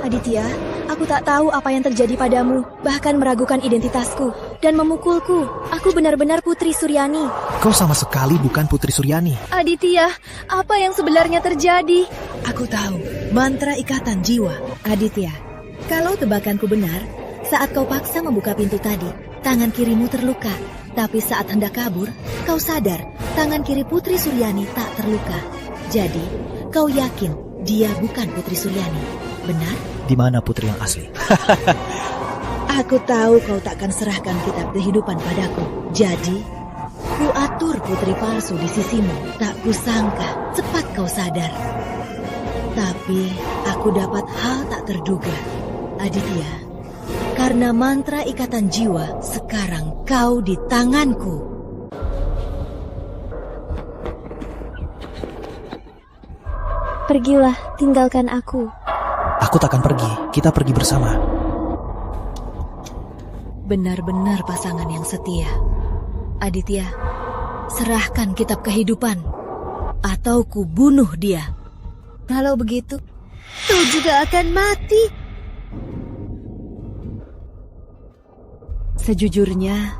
Aditya, aku tak tahu apa yang terjadi padamu, bahkan meragukan identitasku dan memukulku. Aku benar-benar Putri Suryani. Kau sama sekali bukan Putri Suryani. Aditya, apa yang sebenarnya terjadi? Aku tahu, mantra ikatan jiwa. Aditya, kalau tebakanku benar, saat kau paksa membuka pintu tadi, tangan kirimu terluka. Tapi saat hendak kabur, kau sadar tangan kiri Putri Suryani tak terluka. Jadi, kau yakin dia bukan Putri Suryani, benar? Di mana Putri yang asli? Aku tahu kau takkan serahkan kitab kehidupan padaku. Jadi, ku atur putri palsu di sisimu. Tak kusangka cepat kau sadar. Tapi, aku dapat hal tak terduga. Aditya, karena mantra ikatan jiwa, sekarang kau di tanganku. Pergilah, tinggalkan aku. Aku takkan pergi, kita pergi bersama. Benar-benar pasangan yang setia. Aditya, serahkan kitab kehidupan, atau ku bunuh dia. Kalau begitu, kau juga akan mati. Sejujurnya,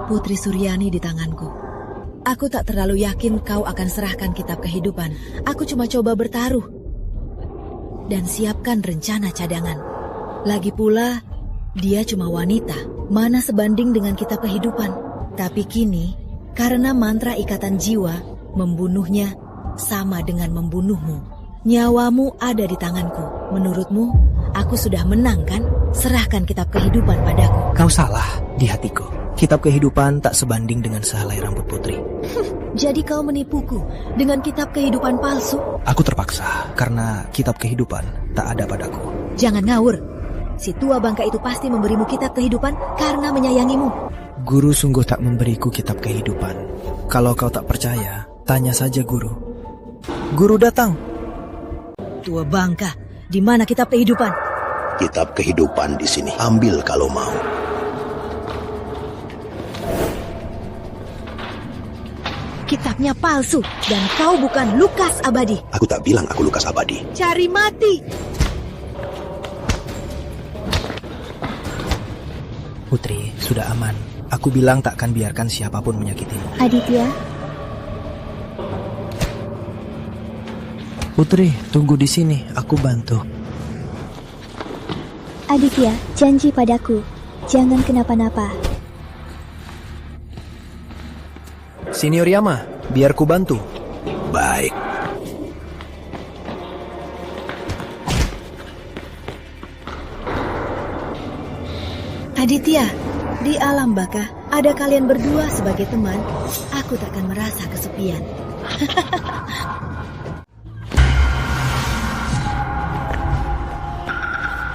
Putri Suryani di tanganku. Aku tak terlalu yakin kau akan serahkan kitab kehidupan. Aku cuma coba bertaruh dan siapkan rencana cadangan. Lagi pula, dia cuma wanita, mana sebanding dengan kitab kehidupan. Tapi kini, karena mantra ikatan jiwa, membunuhnya sama dengan membunuhmu. Nyawamu ada di tanganku. Menurutmu, aku sudah menang kan? Serahkan kitab kehidupan padaku. Kau salah di hatiku. Kitab kehidupan tak sebanding dengan sehelai rambut putri. Jadi kau menipuku dengan kitab kehidupan palsu? Aku terpaksa karena kitab kehidupan tak ada padaku. Jangan ngawur. Si tua bangka itu pasti memberimu kitab kehidupan karena menyayangimu. Guru sungguh tak memberiku kitab kehidupan. Kalau kau tak percaya, tanya saja guru. Guru datang. Tua bangka, di mana kitab kehidupan? Kitab kehidupan di sini. Ambil kalau mau. Kitabnya palsu dan kau bukan Lukas Abadi. Aku tak bilang aku Lukas Abadi. Cari mati. Putri, sudah aman. Aku bilang takkan biarkan siapapun menyakitimu. Aditya, Putri, tunggu di sini. Aku bantu. Aditya, janji padaku. Jangan kenapa-napa. Senior Yama, biar ku bantu. Baik. Aditya, di alam baka ada kalian berdua sebagai teman. Aku takkan merasa kesepian.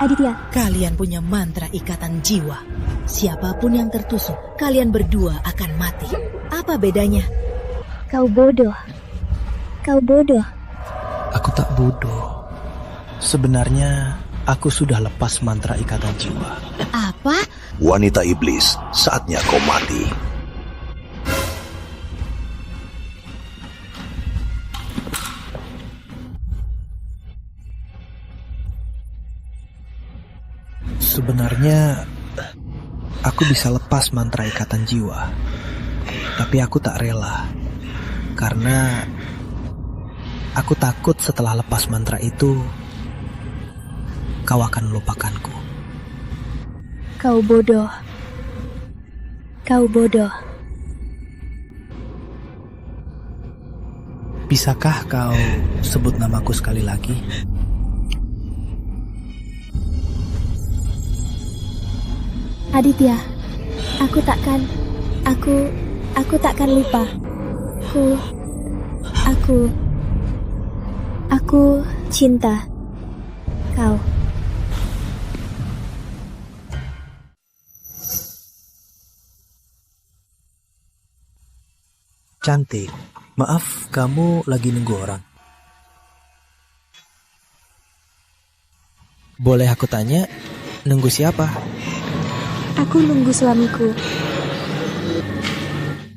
Aditya, kalian punya mantra ikatan jiwa. Siapapun yang tertusuk, kalian berdua akan mati. Apa bedanya? Kau bodoh. Kau bodoh. Aku tak bodoh. Sebenarnya, aku sudah lepas mantra ikatan jiwa. Apa? Wanita iblis, saatnya kau mati. Sebenarnya, aku bisa lepas mantra ikatan jiwa. Tapi aku tak rela. Karena aku takut setelah lepas mantra itu, kau akan melupakanku. Kau bodoh. Kau bodoh. Bisakah kau sebut namaku sekali lagi? Aditya, aku takkan lupa. Aku cinta kau. Cantik, maaf kamu lagi nunggu orang. Boleh aku tanya, nunggu siapa? Aku nunggu suamiku.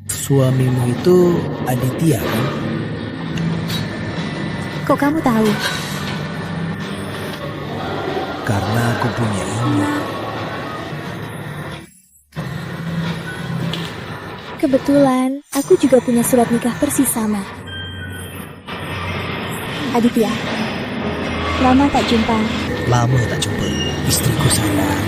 Suamimu itu Aditya kan? Kok kamu tahu? Karena aku punya ilmu. Kebetulan, aku juga punya surat nikah persis sama. Aditya, lama tak jumpa. Lama tak jumpa, istriku sayang.